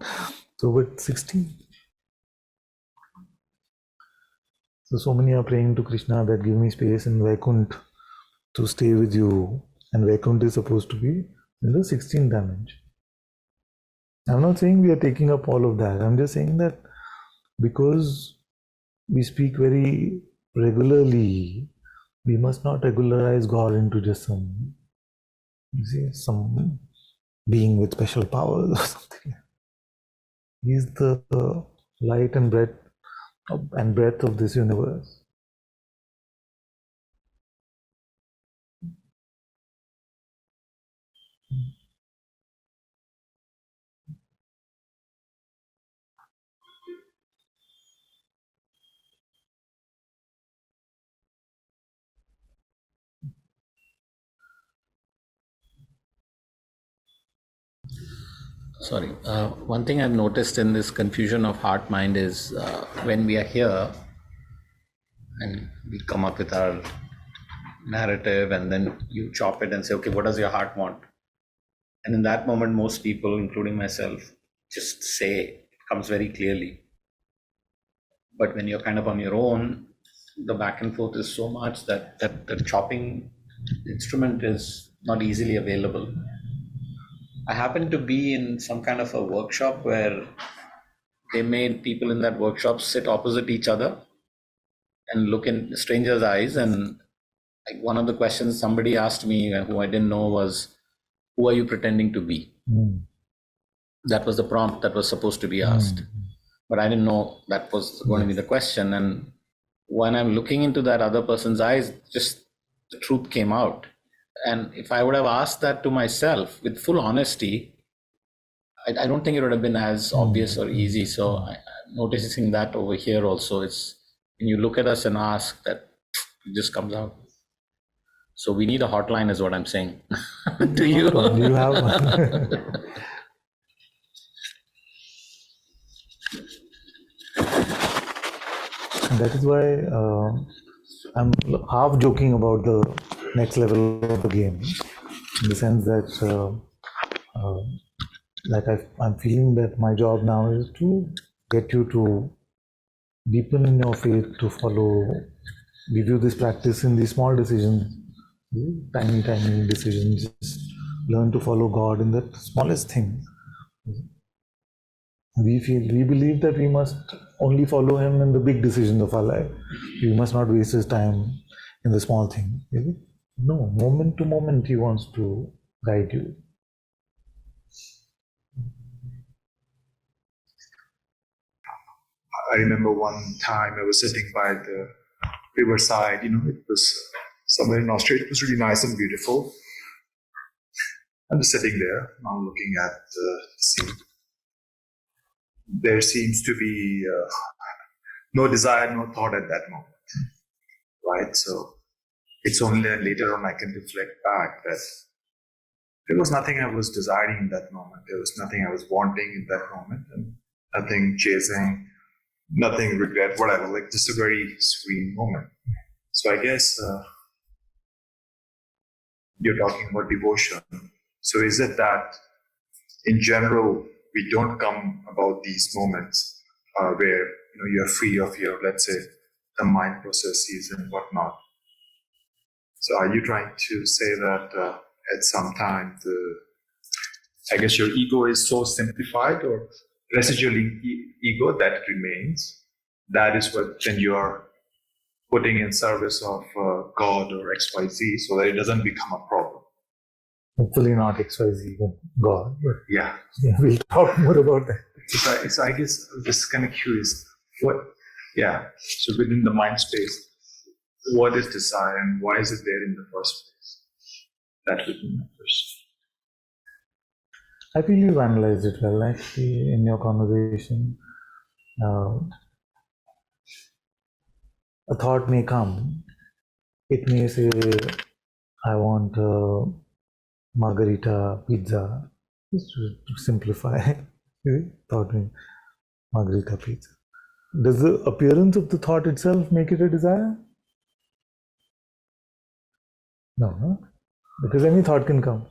So but 16. So many are praying to Krishna that give me space in Vaikunt to stay with you. And Vaikunt is supposed to be in the 16th dimension. I'm not saying we are taking up all of that. I'm just saying that because we speak very regularly, we must not regularize God into just some, some being with special powers or something. He is the light and breath of this universe. Sorry. One thing I've noticed in this confusion of heart mind is when we are here and we come up with our narrative and then you chop it and say, okay, what does your heart want? And in that moment, most people, including myself, just say it comes very clearly. But when you're kind of on your own, the back and forth is so much that the chopping instrument is not easily available. I happened to be in some kind of a workshop where they made people in that workshop sit opposite each other and look in strangers' eyes. And like one of the questions somebody asked me who I didn't know was, who are you pretending to be? That was the prompt that was supposed to be asked. But I didn't know that was going to be the question. And when I'm looking into that other person's eyes, just the truth came out. And if I would have asked that to myself with full honesty, I don't think it would have been as obvious or easy. So I'm noticing that over here also. It's when you look at us and ask, that it just comes out. So we need a hotline is what I'm saying to you. You have one. That is why I'm half joking about the next level of the game, in the sense that I'm feeling that my job now is to get you to deepen in your faith, to follow, give you this practice in these small decisions, tiny decisions. Just learn to follow God in the smallest thing. we believe that we must only follow him in the big decisions of our life. We must not waste his time in the small thing. No, moment to moment he wants to guide you. I remember one time I was sitting by the riverside, it was somewhere in Australia. It was really nice and beautiful. I'm just sitting there, now looking at the sea. There seems to be no desire, no thought at that moment, right? So it's only later on I can reflect back that there was nothing I was desiring in that moment. There was nothing I was wanting in that moment, and nothing chasing, nothing regret, whatever, like just a very serene moment. So I guess you're talking about devotion. So is it that in general, we don't come about these moments where you're free of your, let's say, the mind processes and whatnot? So are you trying to say that at some time I guess your ego is so simplified or residual ego that remains? That is what then you are putting in service of God or XYZ, so that it doesn't become a problem. Hopefully not XYZ, but God. But yeah, we'll talk more about that. So I guess I'm just kind of curious. So within the mind space, what is desire and why is it there in the first place? That would be my question. I feel you've analyzed it well, actually, in your conversation. A thought may come. It may say, I want a margarita pizza. Just to simplify, thought may margarita pizza. Does the appearance of the thought itself make it a desire? No, because any thought can come.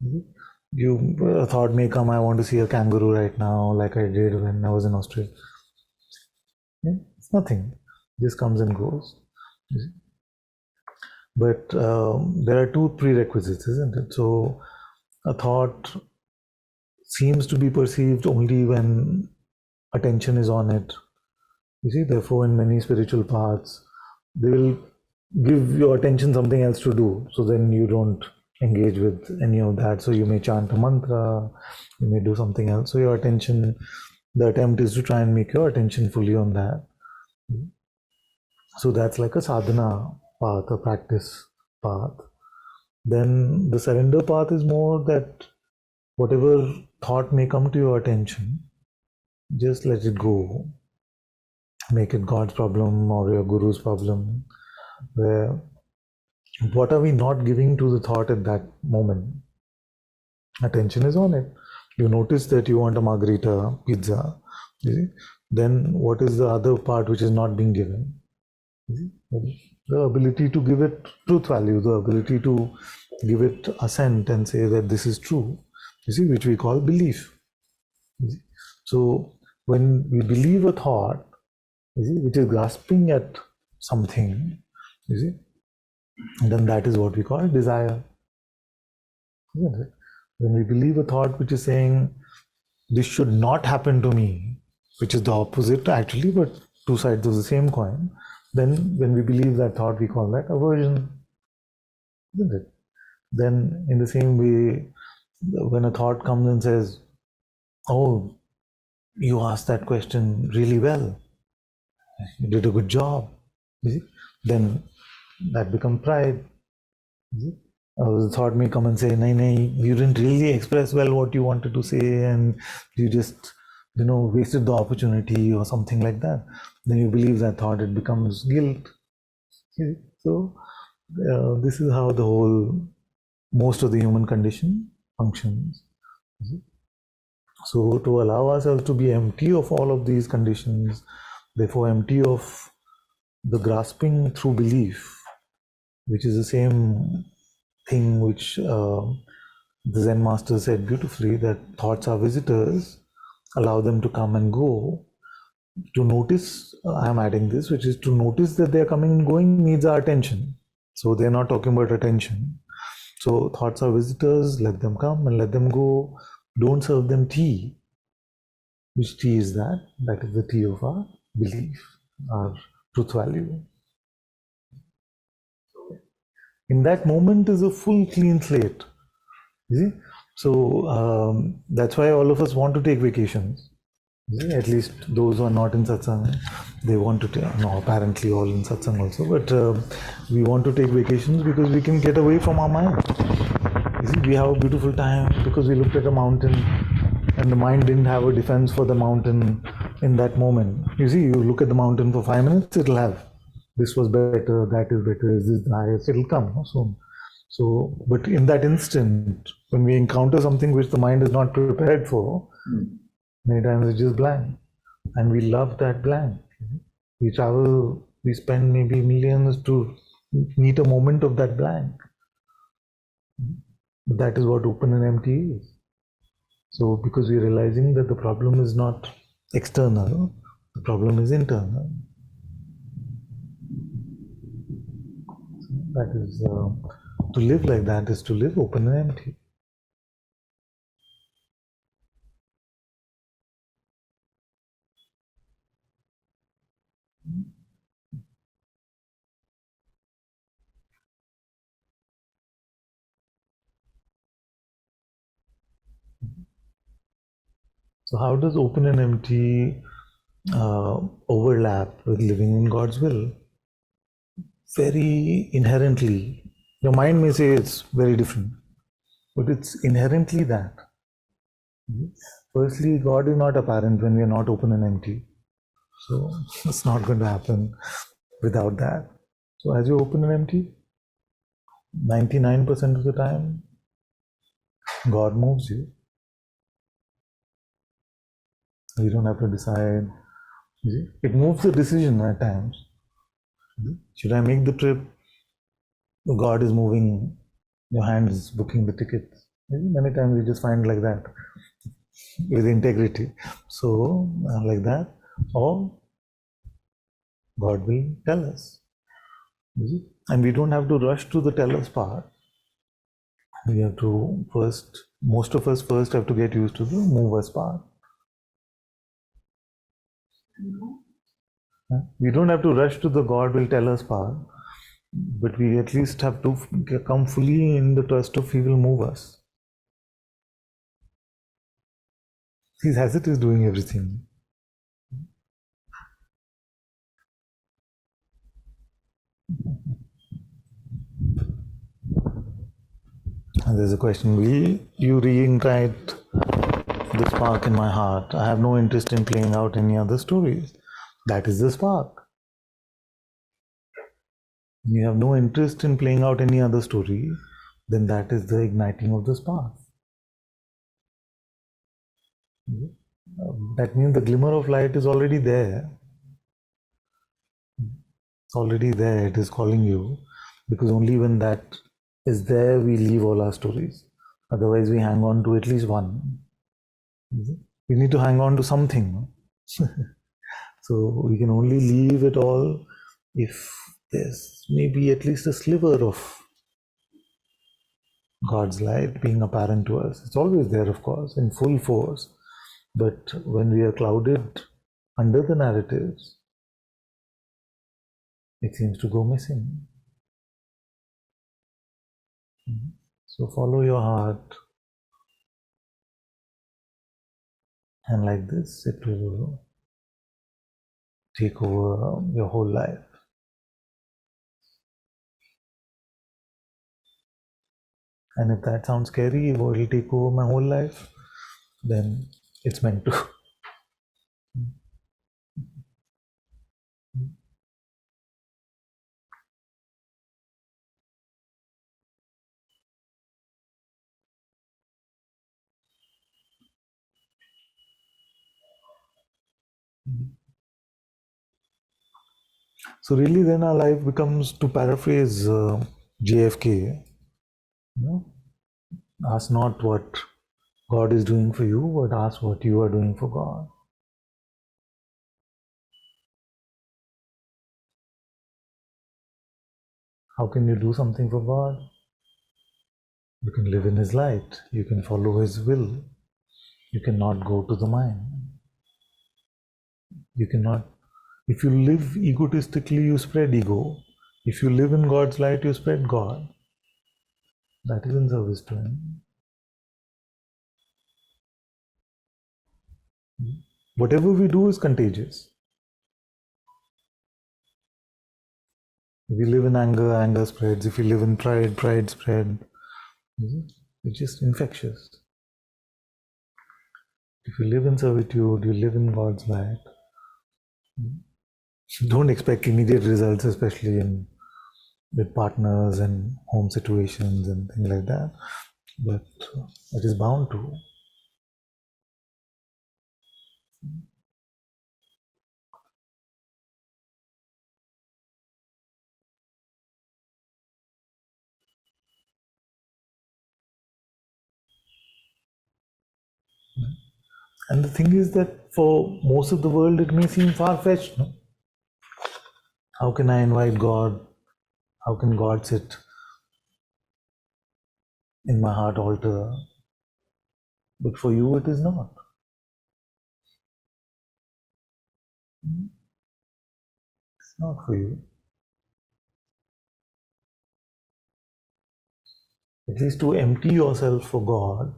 A thought may come, I want to see a kangaroo right now, like I did when I was in Australia. It's nothing. This comes and goes. But there are two prerequisites, isn't it? So a thought seems to be perceived only when attention is on it. You see, therefore, in many spiritual paths, they will give your attention something else to do. So then you don't engage with any of that. So you may chant a mantra, you may do something else. So your attention, the attempt is to try and make your attention fully on that. So that's like a sadhana path, a practice path. Then the surrender path is more that whatever thought may come to your attention, just let it go. Make it God's problem or your guru's problem. Where what are we not giving to the thought at that moment? Attention is on it. You notice that you want a margarita pizza. You see? Then what is the other part which is not being given? The ability to give it truth value, the ability to give it assent and say that this is true, you see, which we call belief. So when we believe a thought, you see, which is grasping at something, you see, then that is what we call desire. Isn't it? When we believe a thought which is saying, this should not happen to me, which is the opposite actually, but two sides of the same coin, then when we believe that thought, we call that aversion. Isn't it? Then in the same way, when a thought comes and says, oh, you asked that question really well, you did a good job, you see? Then that becomes pride. The thought may come and say, nay, you didn't really express well what you wanted to say, and you just wasted the opportunity or something like that. Then you believe that thought, it becomes guilt. So this is how most of the human condition functions. So to allow ourselves to be empty of all of these conditions, therefore empty of the grasping through belief, which is the same thing which the Zen master said beautifully, that thoughts are visitors, allow them to come and go. To notice, I'm adding this, which is to notice that they're coming and going needs our attention. So they're not talking about attention. So thoughts are visitors, let them come and let them go. Don't serve them tea. Which T is that? That is the T of our belief, our truth value. In that moment is a full clean slate. You see? So that's why all of us want to take vacations. You see? At least those who are not in satsang, they want to take, no, apparently all in satsang also, but we want to take vacations because we can get away from our mind. You see, we have a beautiful time because we looked at a mountain and the mind didn't have a defense for the mountain in that moment. You see, you look at the mountain for 5 minutes, it'll have this was better, that is better, is this the highest, it'll come soon. So, but in that instant, when we encounter something which the mind is not prepared for, many times it's just blank. And we love that blank. We travel, we spend maybe millions to meet a moment of that blank. But that is what open and empty is. So, because we're realizing that the problem is not external, the problem is internal. That is, to live like that is to live open and empty. So how does open and empty overlap with living in God's will? Very inherently. Your mind may say it's very different, but it's inherently that. Firstly, God is not apparent when we are not open and empty. So it's not going to happen without that. So as you open and empty, 99% of the time, God moves you. You don't have to decide. You see? It moves the decision at times. Should I make the trip? God is moving, your hand is booking the tickets. Many times we just find like that, with integrity. So, like that, or God will tell us. You see? And we don't have to rush to the tell us part. We have to first, most of us first have to get used to the move us part. We don't have to rush to the God will tell us part, but we at least have to come fully in the trust of He will move us. He's as it is doing everything. And there's a question, will you reignite the spark in my heart? I have no interest in playing out any other stories. That is the spark. You have no interest in playing out any other story, then that is the igniting of the spark. That means the glimmer of light is already there. It's already there, it is calling you, because only when that is there we leave all our stories. Otherwise we hang on to at least one. We need to hang on to something. So we can only leave it all if there's maybe at least a sliver of God's light being apparent to us. It's always there, of course, in full force. But when we are clouded under the narratives, it seems to go missing. So follow your heart, and like this, it will take over your whole life. And if that sounds scary, it will take over my whole life, then it's meant to. So really then our life becomes, to paraphrase JFK, ask not what God is doing for you, but ask what you are doing for God. How can you do something for God? You can live in His light. You can follow His will. You cannot go to the mind. You cannot. If you live egotistically, you spread ego. If you live in God's light, you spread God. That is in service to Him. Whatever we do is contagious. If we live in anger, anger spreads. If we live in pride, pride spreads. It's just infectious. If you live in servitude, you live in God's light. Don't expect immediate results, especially with partners and home situations and things like that. But it is bound to. And the thing is that for most of the world, it may seem far-fetched. No? How can I invite God? How can God sit in my heart altar? But for you, it is not. It's not for you. At least to empty yourself for God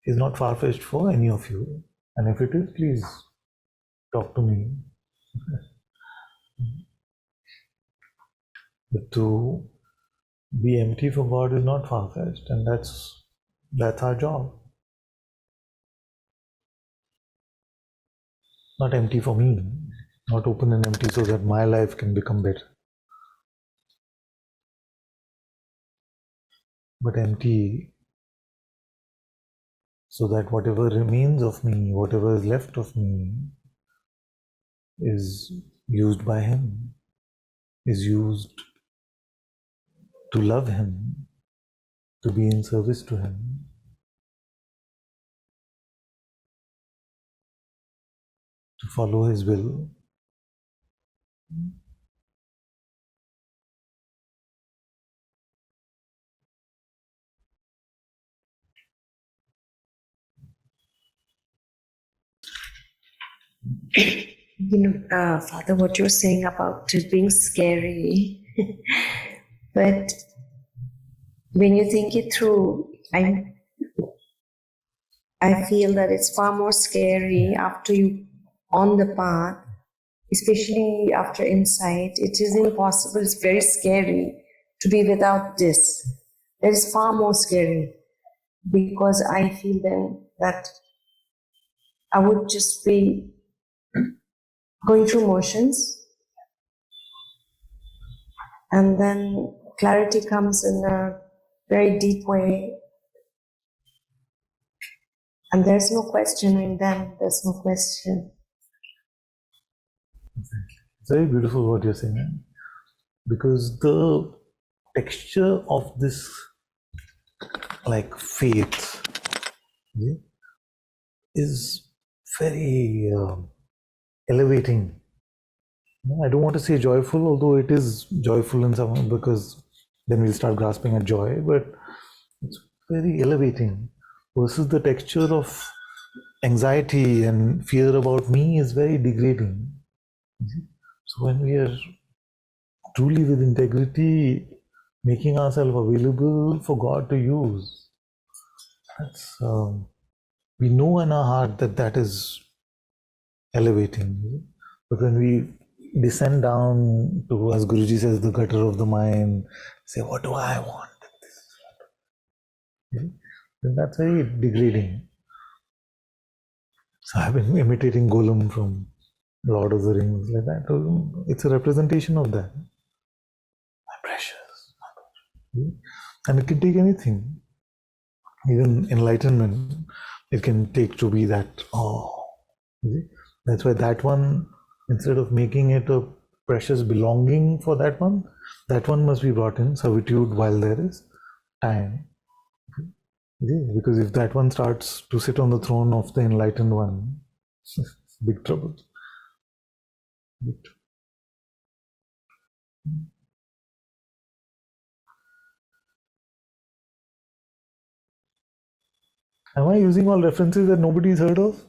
is not far-fetched for any of you. And if it is, please talk to me. But to be empty for God is not far-fetched, and that's our job. Not empty for me, not open and empty so that my life can become better, but empty so that whatever remains of me, whatever is left of me, is used by Him, is used to love Him, to be in service to Him, to follow His will. Father, what you're saying about it being scary, but when you think it through, I feel that it's far more scary after you on the path, especially after insight. It is impossible. It's very scary to be without this. That is far more scary because I feel then that I would just be going through motions, and then clarity comes in a very deep way, and there's no questioning then, there's no question. It's very beautiful what you're saying, because the texture of this, like faith, is very elevating. I don't want to say joyful, although it is joyful in some way, because then we'll start grasping at joy, but it's very elevating versus the texture of anxiety and fear about me is very degrading. So when we are truly with integrity, making ourselves available for God to use, that's we know in our heart that that is elevating. But when we descend down to, as Guruji says, the gutter of the mind, say, what do I want? Then that's very degrading. So I've been imitating Golem from Lord of the Rings, like that. It's a representation of that. My precious. And it can take anything. Even enlightenment, it can take to be that, oh. That's why that one, instead of making it a precious belonging for that one must be brought in servitude while there is time. Because if that one starts to sit on the throne of the enlightened one, big trouble. Big trouble. Am I using all references that nobody's heard of?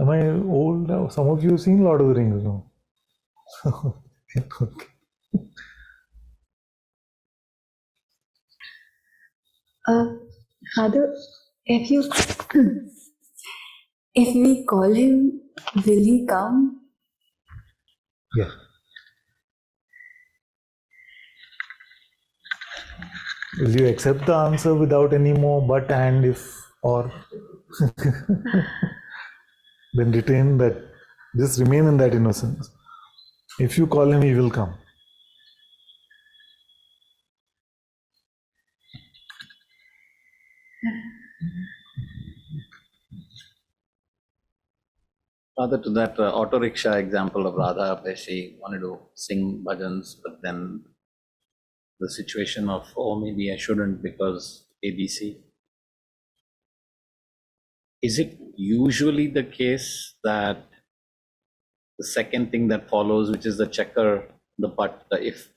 Am I old now? Some of you have seen Lord of the Rings, no? Okay. Father, if you if we call him, will he come? Yeah. Will you accept the answer without any more but, and, if, or? Then retain that, just remain in that innocence. If you call him, he will come. Rather to that auto rickshaw example of Radha, where she wanted to sing bhajans, but then the situation of, oh, maybe I shouldn't because ABC. Is it usually the case that the second thing that follows, which is the checker, the but, the if,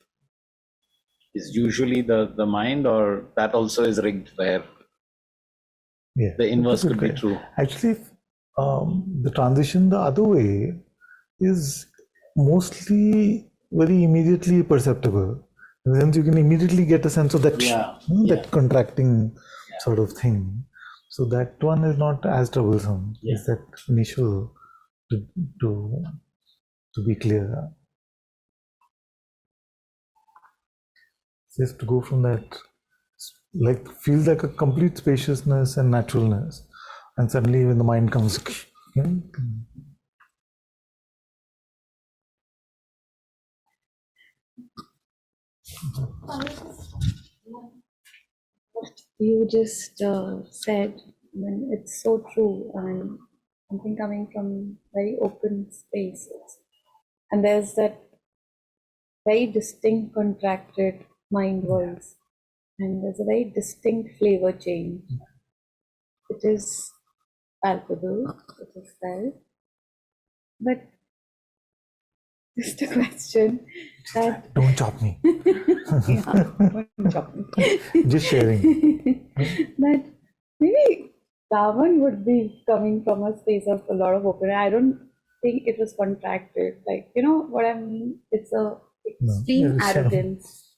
is usually the mind, or that also is rigged where Yeah. the inverse That's a could good be point. true? Actually, the transition the other way is mostly very immediately perceptible. In the sense you can immediately get a sense of that, Yeah. that contracting sort of thing. So that one is not as troublesome. Yeah. Is that initial to, to, to be clear. Just to go from that, like feels like a complete spaciousness and naturalness, and suddenly when the mind comes, you know, What you just said, when it's so true, and something coming from very open spaces, and there's that very distinct contracted mind voice, and there's a very distinct flavor change. It is palpable, it is felt, but just a question that don't chop me. yeah, don't chop me. Just sharing. That maybe Ravan would be coming from a space of a lot of openness. I don't think it was contracted. Like, you know what I mean? It's a extreme No. arrogance.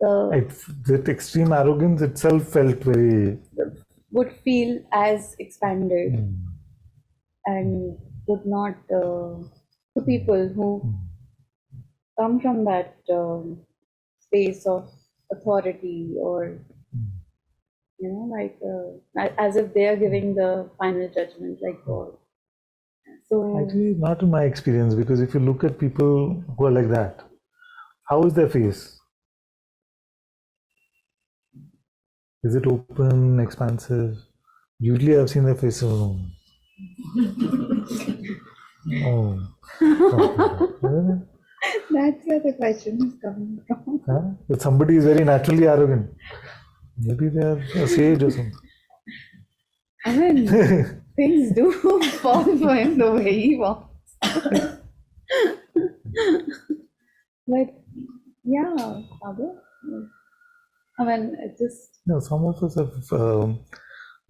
That extreme arrogance itself felt very. Would feel as expanded and would not, to people who come from that space of authority, or you know, like as if they are giving the final judgment, like God. So Actually, not in my experience, because if you look at people who are like that, how is their face? Is it open, expansive? Usually, I've seen their faces. Oh. that's where the question is coming from. Huh? But somebody is very naturally arrogant. Maybe they are a sage or something. I mean, things do fall for him the way he wants. But yeah, Father, I mean, it just. No, some of us have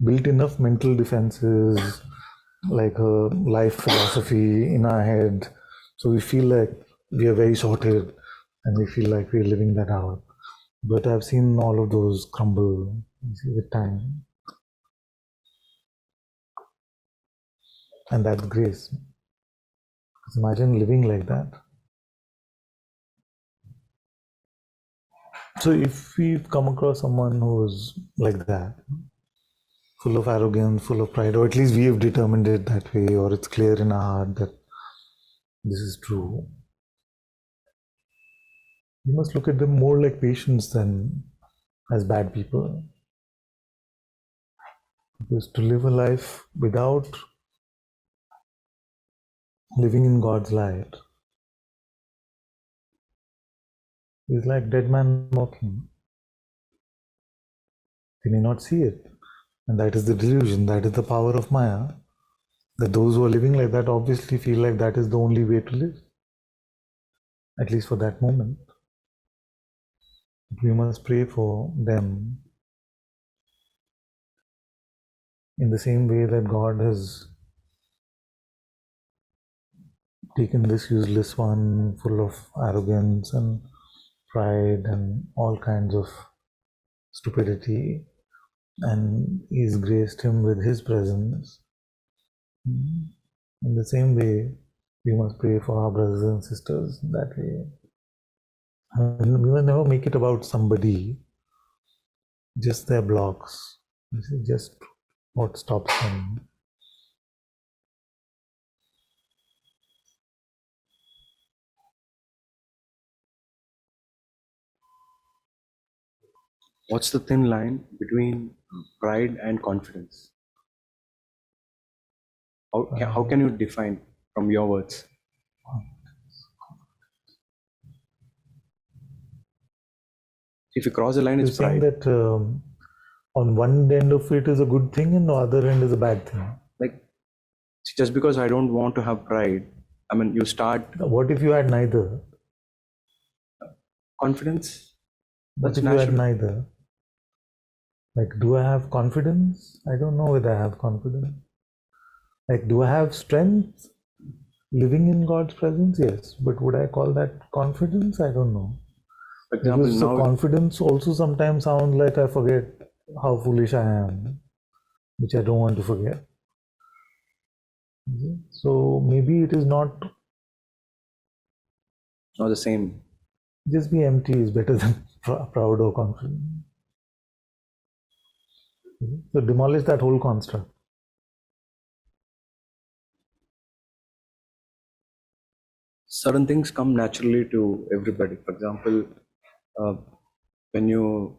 built enough mental defenses, like a life philosophy in our head, so we feel like we are very sorted, and we feel like we're living that out. But I've seen all of those crumble with time, and that's grace. Because imagine living like that. So if we've come across someone who's like that, full of arrogance, full of pride, or at least we have determined it that way, or it's clear in our heart that this is true, you must look at them more like patients than as bad people. Because to live a life without living in God's light is like dead man walking. They may not see it. And that is the delusion, that is the power of Maya. That those who are living like that obviously feel like that is the only way to live. At least for that moment. We must pray for them in the same way that God has taken this useless one full of arrogance and pride and all kinds of stupidity, and he's graced him with his presence. In the same way, we must pray for our brothers and sisters that way. And we will never make it about somebody, just their blocks. This is just what stops them. What's the thin line between pride and confidence? How can you define from your words? If you cross the line, You're it's saying pride. that on one end of it is a good thing and the other end is a bad thing. Like, just because I don't want to have pride, I mean, you start What if you had neither? confidence. What That's if you had natural. neither? Like, do I have confidence? I don't know whether I have confidence. Like, do I have strength living in God's presence? Yes. But would I call that confidence? I don't know. For example, Because the now confidence also sometimes sounds like I forget how foolish I am, which I don't want to forget. So maybe it is not, the same. just be empty is better than proud or confident. So demolish that whole construct. Certain things come naturally to everybody. For example, when you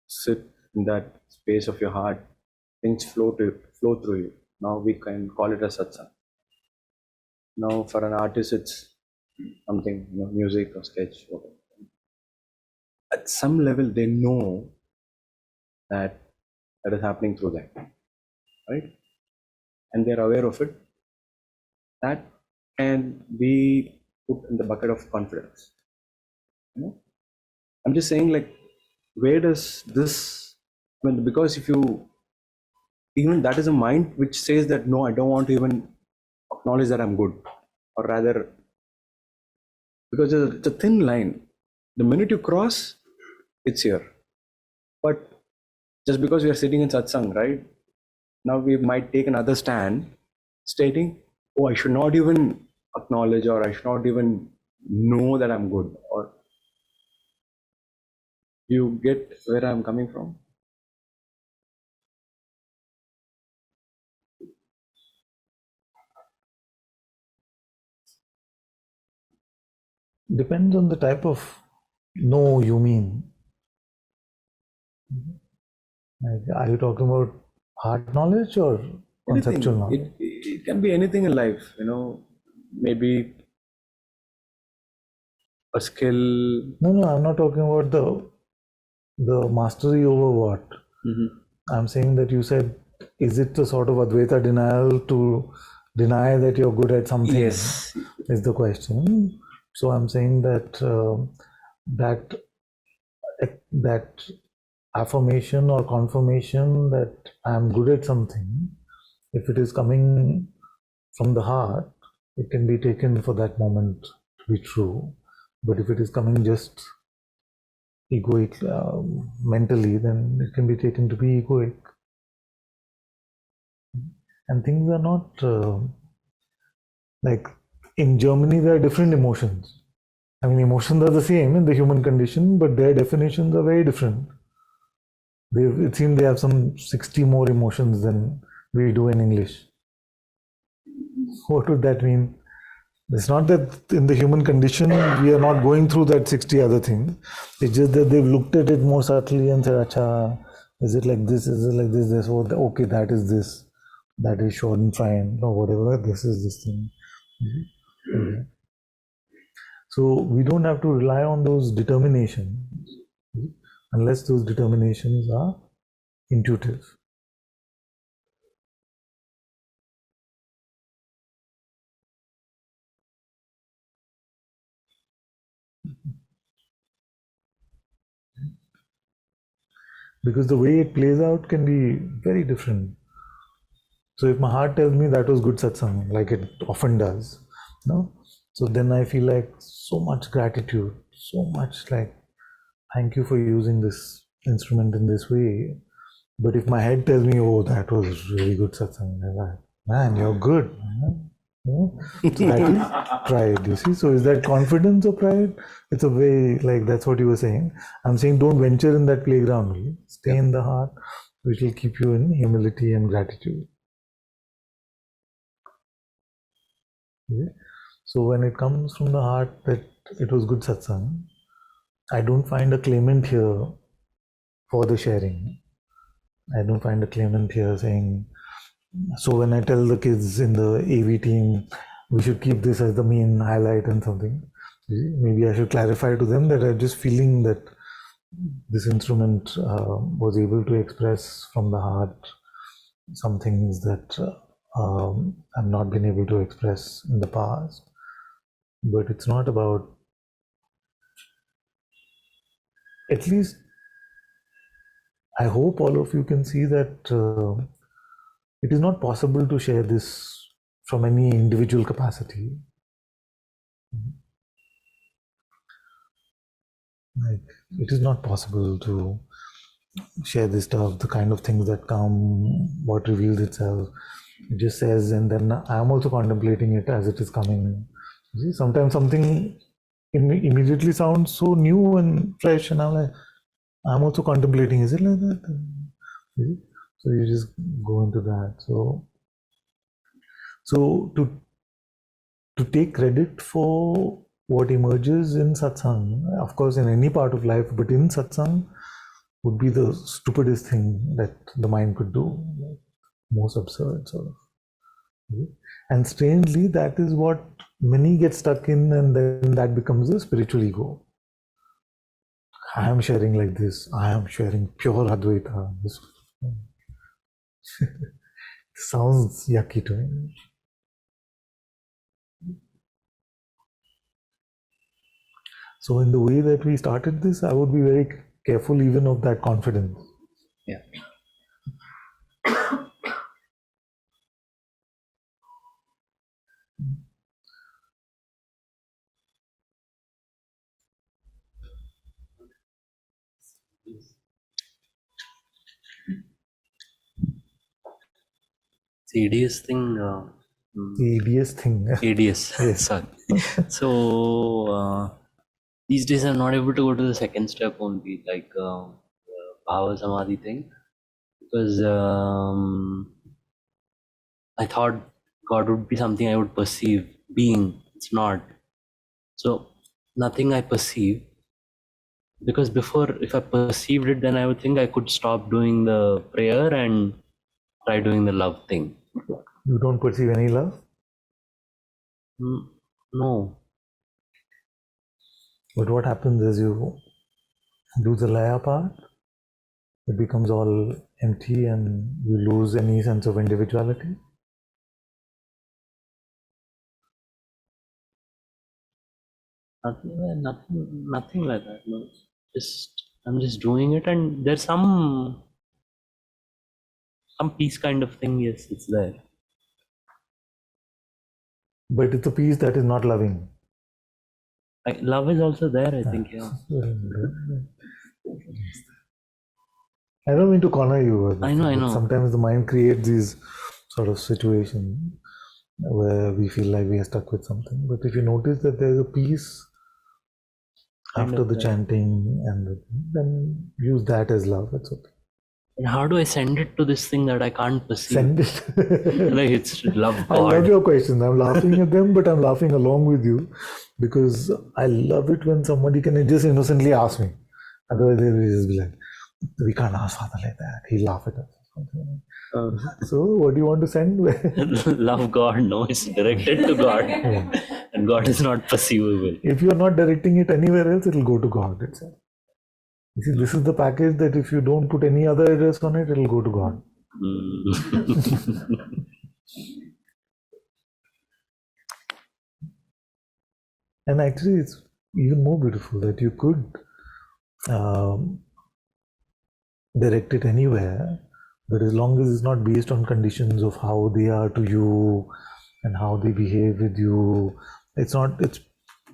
sit in that space of your heart, things flow through you. Now we can call it a satsang. Now for an artist, it's something, music or sketch. Whatever. At some level, they know that is happening through them, right? And they're aware of it. That can be put in the bucket of confidence. I'm just saying, like, where does this, because if you, even that is a mind which says that no, I don't want to even acknowledge that I'm good, or rather, because it's a thin line. The minute you cross, it's here. But just because we are sitting in satsang, right? Now we might take another stand stating, oh, I should not even acknowledge, or I should not even know that I'm good. Or you get where I'm coming from? Depends on the type of know you mean. Like, are you talking about hard knowledge or conceptual knowledge? It can be anything in life, maybe a skill. No, I'm not talking about the mastery over what. I'm saying that you said, is it a sort of Advaita denial to deny that you're good at something? Yes. Is the question. So I'm saying that that affirmation or confirmation that I'm good at something, if it is coming from the heart, it can be taken for that moment to be true. But if it is coming just egoic, mentally, then it can be taken to be egoic. And things are not like in Germany, there are different emotions. I mean, emotions are the same in the human condition, but their definitions are very different. It seems they have some 60 more emotions than we do in English. What would that mean? It's not that in the human condition we are not going through that 60 other things. It's just that they've looked at it more subtly and said, Acha, is it like this? Is it like this? This? Okay, that is this. That is short and fine. Or whatever, this is this thing. Mm-hmm. So we don't have to rely on those determinations unless those determinations are intuitive. Because the way it plays out can be very different. So if my heart tells me that was good satsang, like it often does, no? So then I feel like so much gratitude, so much like, thank you for using this instrument in this way. But if my head tells me, oh, that was really good satsang, I'm like, man, you're good. Man. So that is pride, you see. So is that confidence or pride? It's a way, like that's what you were saying. I'm saying don't venture in that playground only. Stay in the heart, which will keep you in humility and gratitude. Okay? So when it comes from the heart that it was good satsang, I don't find a claimant here for the sharing. I don't find a claimant here saying, so when I tell the kids in the AV team, we should keep this as the main highlight and something, maybe I should clarify to them that I'm just feeling that this instrument was able to express from the heart some things that I've not been able to express in the past. But it's not about, at least I hope all of you can see that it is not possible to share this from any individual capacity. Like, it is not possible to share this stuff, the kind of things that come, what reveals itself. It just says, and then I am also contemplating it as it is coming. You see, sometimes something immediately sounds so new and fresh, and I'm like, I'm also contemplating, is it like that? You see? So you just go into that. So to take credit for what emerges in satsang, of course, in any part of life, but in satsang would be the stupidest thing that the mind could do, like most absurd sort of. And strangely, that is what many get stuck in, and then that becomes a spiritual ego. I am sharing like this. I am sharing pure Advaita. This sounds yucky to me. So in the way that we started this, I would be very careful even of that confidence. Yeah. ADS thing. ADS thing. ADS. Yes. Sorry. So these days I'm not able to go to the second step only, like Bhava Samadhi thing, because I thought God would be something I would perceive. Being, it's not. So nothing I perceive. Because before, if I perceived it, then I would think I could stop doing the prayer and try doing the love thing. You don't perceive any love? No. But what happens is you do the laya part, it becomes all empty and you lose any sense of individuality. Nothing like that. No. I'm just doing it, and there's some peace kind of thing. Yes, it's there. But it's a peace that is not loving. Love is also there, I think. Yeah. I don't mean to corner you. I know. Sometimes the mind creates these sort of situations where we feel like we are stuck with something. But if you notice that there's a peace after the chanting, and then use that as love. That's okay. And how do I send it to this thing that I can't perceive? Send it. Like it's love God. I love your questions. I'm laughing at them, but I'm laughing along with you because I love it when somebody can just innocently ask me. Otherwise, they will just be like, we can't ask Father like that. He'll laugh at us. So, what do you want to send? Love God. No, it's directed to God. Yeah. And God is not perceivable. If you're not directing it anywhere else, it'll go to God itself. You see, this is the package that if you don't put any other address on it, it'll go to God. And actually, it's even more beautiful that you could direct it anywhere, but as long as it's not based on conditions of how they are to you and how they behave with you It's not, it's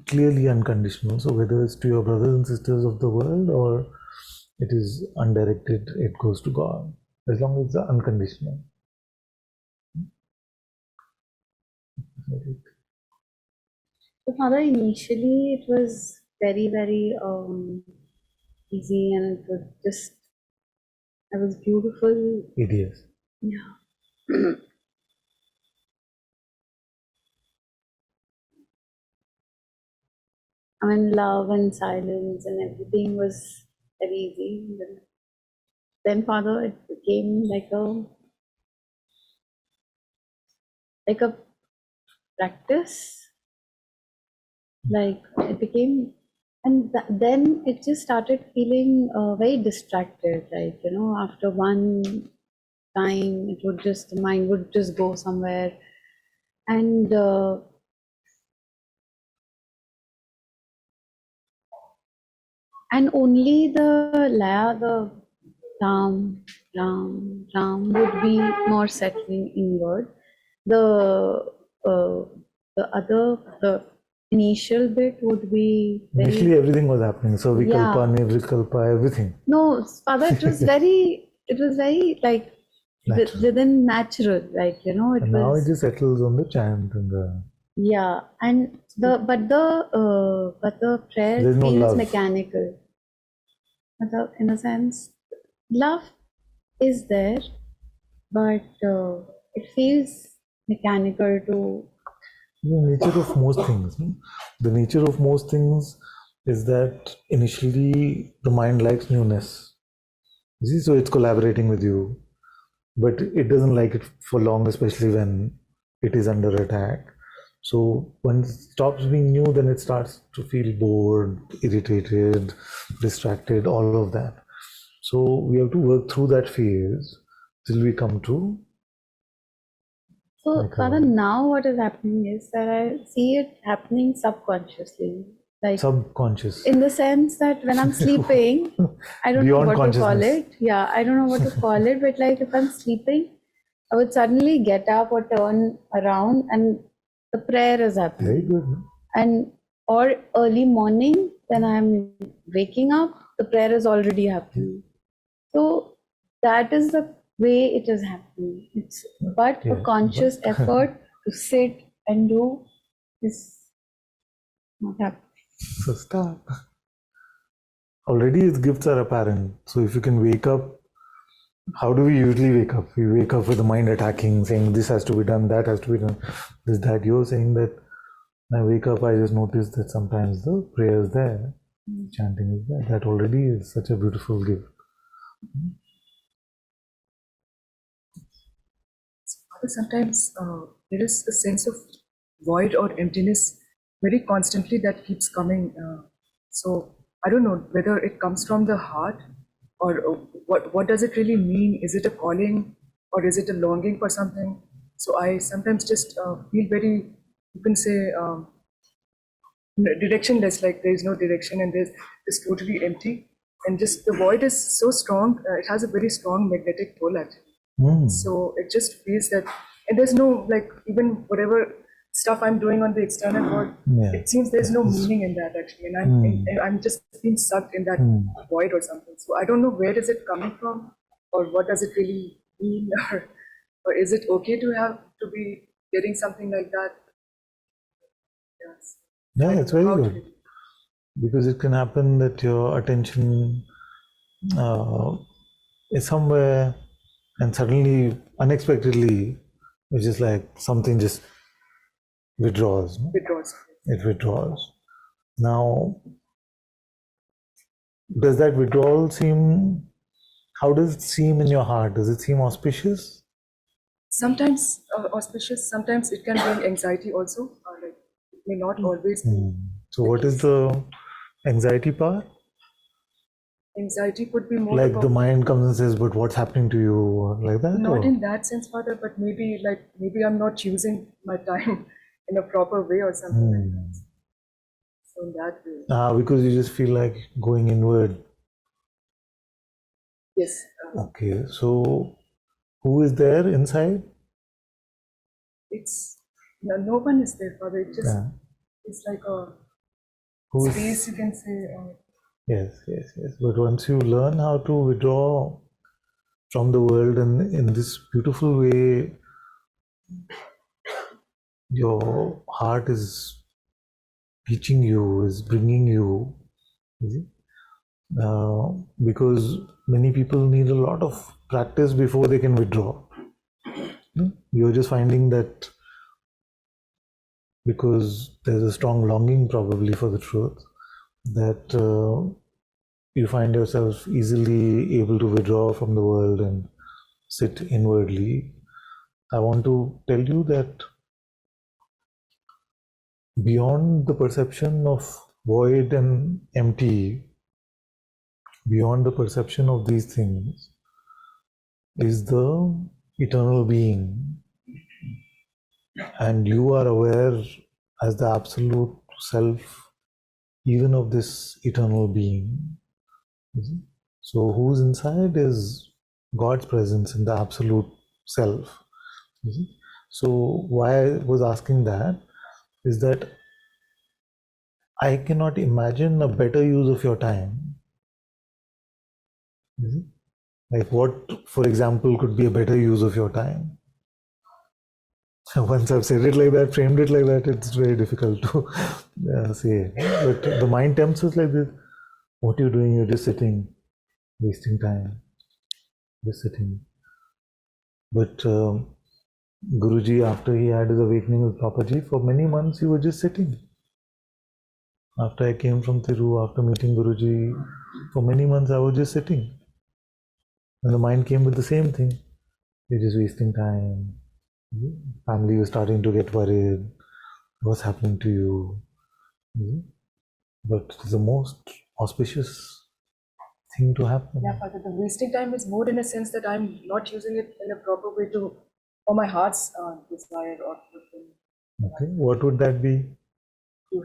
clearly unconditional. So whether it's to your brothers and sisters of the world or it is undirected, it goes to God, as long as it's unconditional. So, Father, initially it was very, very easy, and it was just, it was beautiful. Idiots. Yeah. I mean, love and silence and everything was very easy. Then, Father, it became like a practice. Like it became, and then it just started feeling very distracted. Like, you know, after one time, it would just, the mind would just go somewhere, and only the laya, the ram, ram would be more settling inward. The uh, the initial bit would be very, Initially, everything was happening. So Vikalpa, yeah. Nirvikalpa, everything. No, Father, it was very like Natural. within natural, like, you know, it And now it was, just settles on the chant and the. yeah, and but the prayer There's no feels love. mechanical. In a sense, love is there, but it feels mechanical to. The nature of most things. The nature of most things is that initially the mind likes newness. You see, so it's collaborating with you, but it doesn't like it for long, especially when it is under attack. So when it stops being new, then it starts to feel bored, irritated, distracted, all of that. So we have to work through that phase till we come to. So, like Father, now what is happening is that I see it happening subconsciously, like subconscious. in the sense that when I'm sleeping, I don't know Beyond what to call consciousness. it. Yeah, I don't know what to call it, but like if I'm sleeping, I would suddenly get up or turn around and the prayer is Very happening. good. No? And or early morning when I'm waking up, the prayer is already happening. So that is the way it is happening. It's but a Yeah, conscious but- effort to sit and do is not happening. So stop. Already its gifts are apparent. So if you can wake up, how do we usually wake up? We wake up with the mind attacking, saying this has to be done, that has to be done, this, that. You're saying that when I wake up, I just notice that sometimes the prayer is there, chanting is there. That already is such a beautiful gift. Sometimes there is a sense of void or emptiness very constantly that keeps coming. So I don't know whether it comes from the heart or what does it really mean? Is it a calling or is it a longing for something? So I sometimes just feel very, you can say, directionless, like there is no direction and it's totally empty. And just the void is so strong, it has a very strong magnetic pull actually. So it just feels that, and there's no, like, even whatever stuff I'm doing on the external world, Yeah. it seems there's no meaning in that actually, and I'm just being sucked in that void or something. So I don't know where is it coming from, or what does it really mean, or is it okay to have to be getting something like that? Yes. Yeah, I don't it's know very how to good. do it. Because it can happen that your attention is somewhere and suddenly, unexpectedly, it's just like something just withdraws. No? Withdraws. It withdraws. Now, does that withdrawal seem, how does it seem in your heart? Does it seem auspicious? Sometimes auspicious, sometimes it can bring anxiety also. Like it may not always be. So, what is the anxiety part? Anxiety could be more Like about the mind comes and says, but what's happening to you? Or like that? not or? in that sense, Father, but maybe like maybe I'm not choosing my time in a proper way or something like that. So in that way, Because you just feel like going inward. yes. Okay, so who is there inside? It's no one is there, Father. It just Yeah. It's like a Who is, space, you can say. yes, yes, yes. But once you learn how to withdraw from the world and in this beautiful way, your heart is teaching you, is bringing you, is it? Because many people need a lot of practice before they can withdraw. You're just finding that because there's a strong longing probably for the truth, that you find yourself easily able to withdraw from the world and sit inwardly. I want to tell you that beyond the perception of void and empty, beyond the perception of these things, is the eternal being. And you are aware as the absolute self, even of this eternal being. So, who's inside is God's presence in the absolute self. So, why I was asking that is that I cannot imagine a better use of your time. Like, what, for example, could be a better use of your time? Once I've said it like that, framed it like that, it's very difficult to say. But the mind tempts us like this. What are you doing? You're just sitting, wasting time, just sitting. But Guruji, after he had his awakening with Papaji, for many months he was just sitting. After I came from Thiru, after meeting Guruji, for many months I was just sitting. And the mind came with the same thing. You're just wasting time. Family was starting to get worried. What's happening to you? But it's the most auspicious thing to happen. Yeah, Father, the wasting time is more in a sense that I'm not using it in a proper way for my heart's desire or Okay, what would that be?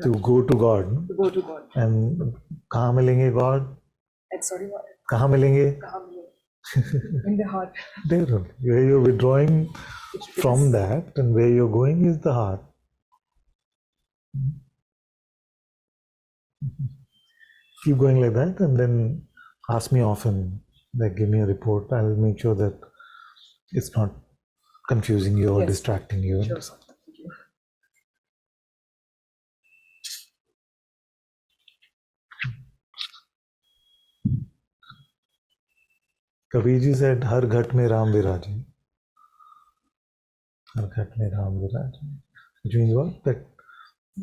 To go to God. No? to go to God. And कहाँ मिलेंगे God? And sorry, what? कहाँ मिलेंगे? In the heart. There, where you're withdrawing from that and where you're going is the heart. Keep going like that and then ask me often, like give me a report. I'll make sure that it's not confusing you or Yes. distracting you. Sure. Thank you. Kabir ji said, "Har ghat mein Ram viraje." Har ghat mein Ram viraje. Which means what? That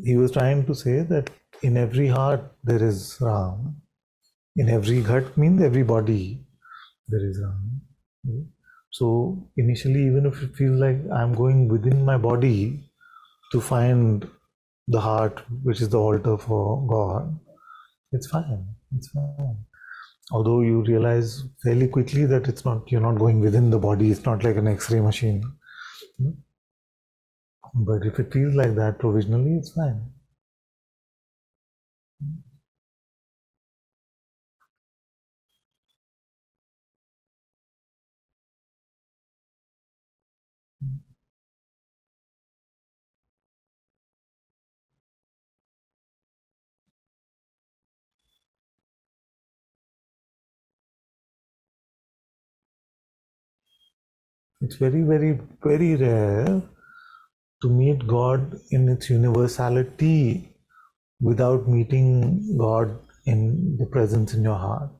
he was trying to say that in every heart there is Ram. In every ghat means every body there is Ram. So initially, even if it feels like I'm going within my body to find the heart, which is the altar for God, it's fine. It's fine. Although you realize fairly quickly that it's not, you're not going within the body, it's not like an X-ray machine. But if it feels like that provisionally, it's fine. It's very, very, very rare to meet God in its universality without meeting God in the presence in your heart.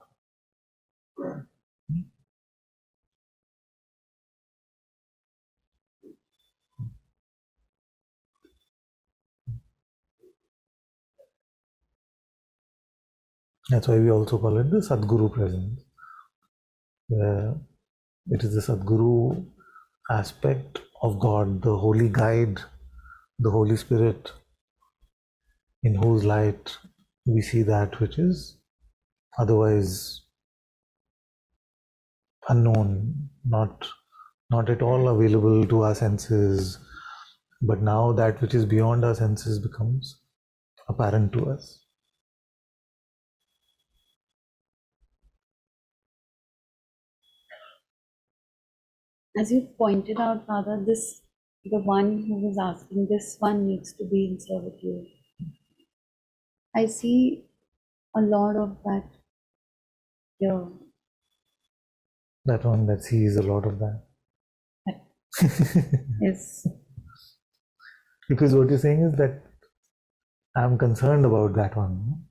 That's why we also call it the Sadguru presence. It is the Sadguru aspect of God, the holy guide, the Holy Spirit, in whose light we see that which is otherwise unknown, not at all available to our senses, but now that which is beyond our senses becomes apparent to us. As you pointed out, Father, the one who was asking, this one needs to be in servitude. I see a lot of that here. That one that sees a lot of that. Yes. Because what you're saying is that I'm concerned about that one.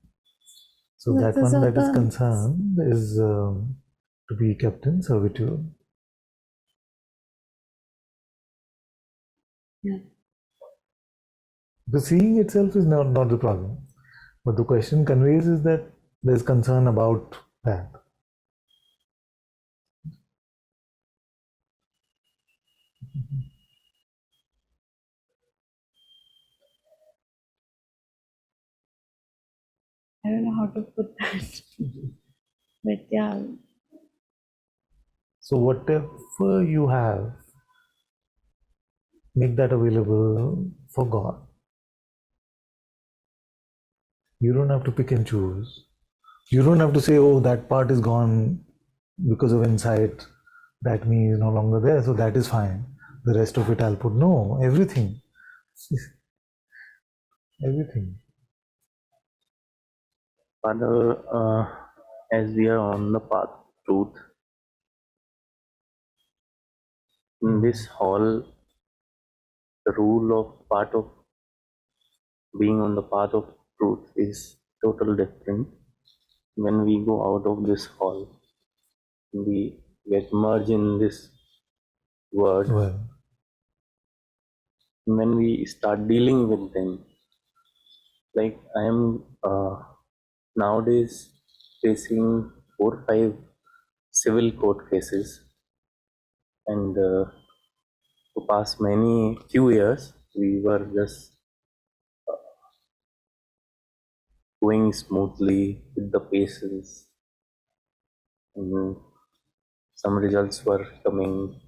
So That's that the one that is Satsang. concerned is to be kept in servitude. Yeah. The seeing itself is not the problem. But the question conveys is that there's concern about that. I don't know how to put that. But yeah, So whatever you have, make that available for God. You don't have to pick and choose. You don't have to say, oh, that part is gone because of insight. That me is no longer there, so that is fine. The rest of it I'll put. No, everything. Everything. Father, as we are on the path of truth, in this hall, the rule of part of being on the path of truth is totally different. When we go out of this hall, we get merged in this world. Well, When we start dealing with them, like I am nowadays facing 4 or 5 civil court cases, and for past many few years we were just going smoothly with the paces, and some results were coming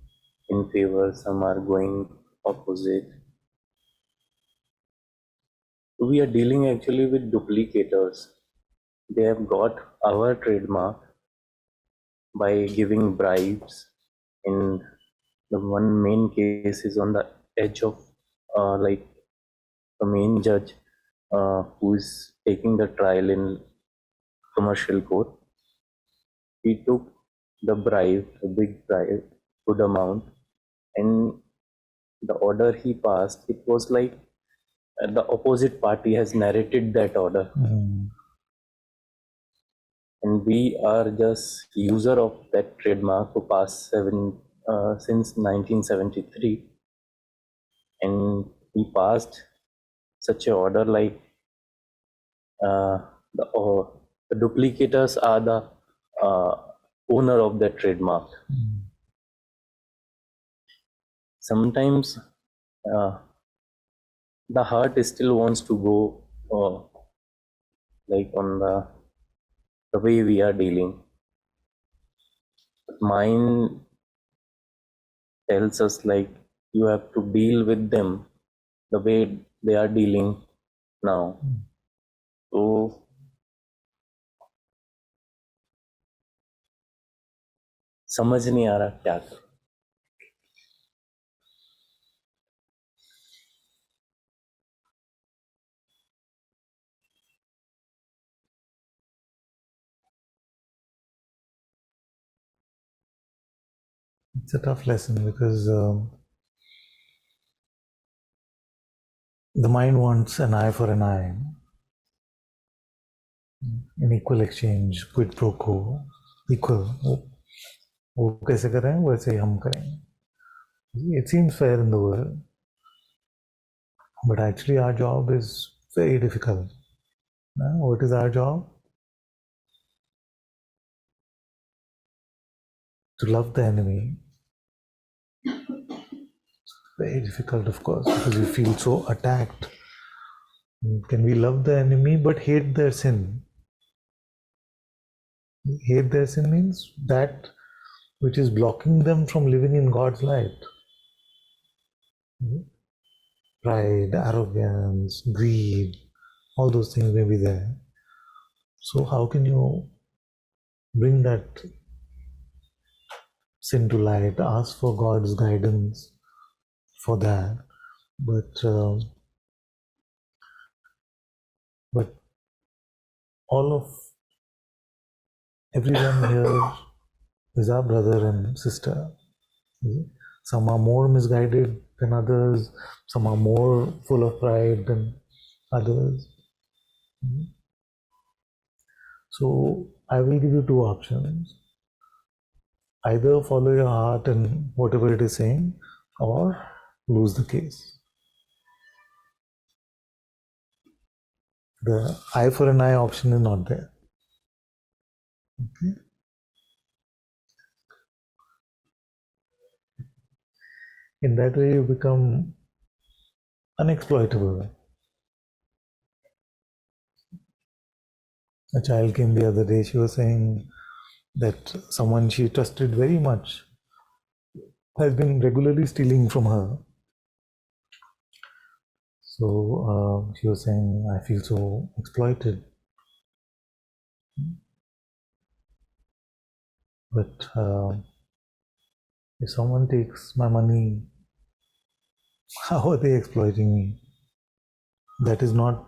in favor, some are going opposite. We are dealing actually with duplicators. They have got our trademark by giving bribes, and the one main case is on the edge of like the main judge who is taking the trial in commercial court. He took the bribe, a big bribe, good amount, and the order he passed, it was like the opposite party has narrated that order, and we are just user of that trademark for past since 1973, and he passed such a order like the duplicators are the owner of that trademark. Sometimes the heart still wants to go like on the way we are dealing. Mind tells us like you have to deal with them the way they are dealing now. So समझ नहीं आ रहा क्या करूं. it's a tough lesson because the mind wants an eye for an eye, an equal exchange, quid pro quo, equal. वो कैसे कर रहे हैं वैसे ही हम करेंगे. It seems fair in the world, but actually our job is very difficult. What is our job? To love the enemy. Very difficult, of course, because we feel so attacked. Can we love the enemy but hate their sin? Hate their sin means that which is blocking them from living in God's light. Pride, arrogance, greed, all those things may be there. So how can you bring that sin to light, ask for God's guidance for that? But all of everyone here is our brother and sister. Some are more misguided than others, some are more full of pride than others. So I will give you two options. Either follow your heart and whatever it is saying, or lose the case. The eye for an eye option is not there. Okay? In that way, you become unexploitable. A child came the other day, she was saying that someone she trusted very much has been regularly stealing from her. So she was saying, I feel so exploited. But if someone takes my money, how are they exploiting me? That is not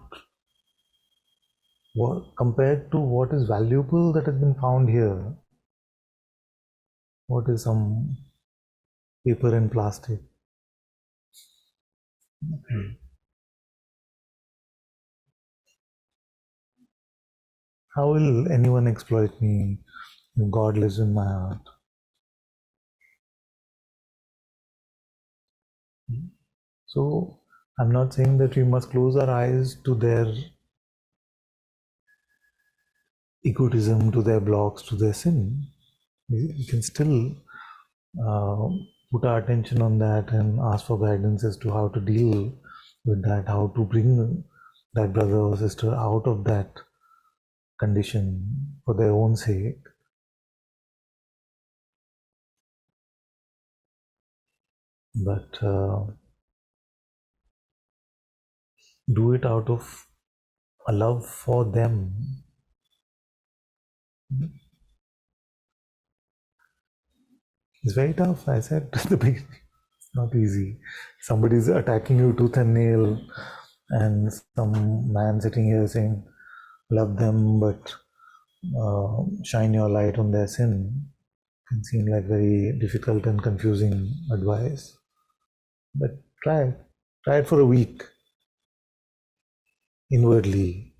what, compared to what is valuable that has been found here. What is some paper and plastic? How will anyone exploit me if God lives in my heart? So I'm not saying that we must close our eyes to their egotism, to their blocks, to their sin. We can still put our attention on that and ask for guidance as to how to deal with that, how to bring that brother or sister out of that condition for their own sake. But do it out of a love for them. It's very tough, I said at the beginning. It's not easy. Somebody's attacking you tooth and nail, and some man sitting here saying, love them, but shine your light on their sin. Can seem like very difficult and confusing advice. But try it for a week. Inwardly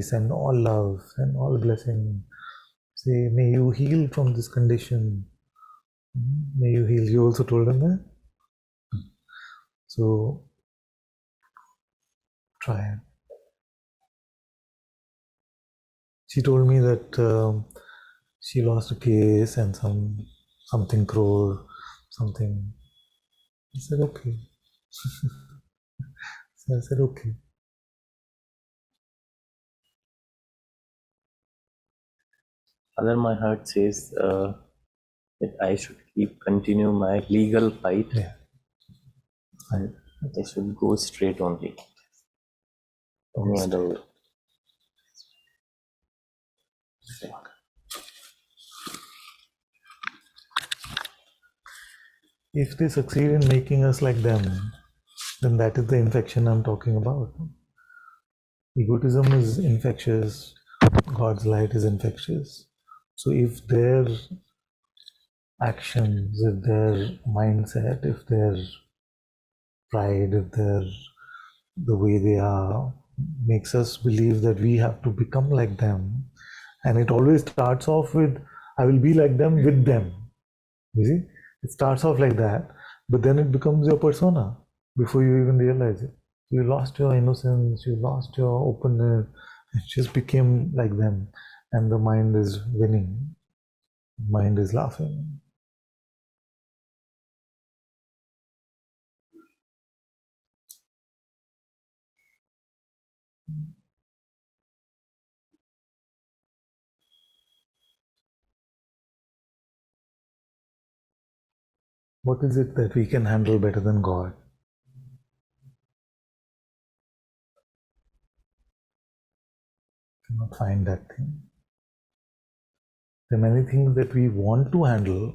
send all love and all blessing. Say, may you heal from this condition. May you heal. You also told them that? So try it. She told me that she lost a case and something crore, something. I said, okay. So I said, okay. Father, my heart says that I should continue my legal fight. Yeah. And I should go straight only. Any other way. If they succeed in making us like them, then that is the infection I'm talking about. Egotism is infectious, God's light is infectious. So if their actions, if their mindset, if their pride, if the way they are makes us believe that we have to become like them, and it always starts off with, I will be like them with them. You see? It starts off like that, but then it becomes your persona before you even realize it. You lost your innocence, you lost your openness, it just became like them, and the mind is winning, the mind is laughing. What is it that we can handle better than God? Cannot find that thing. There are many things that we want to handle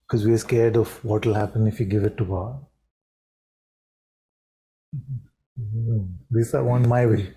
because we are scared of what will happen if we give it to God. This I want my way.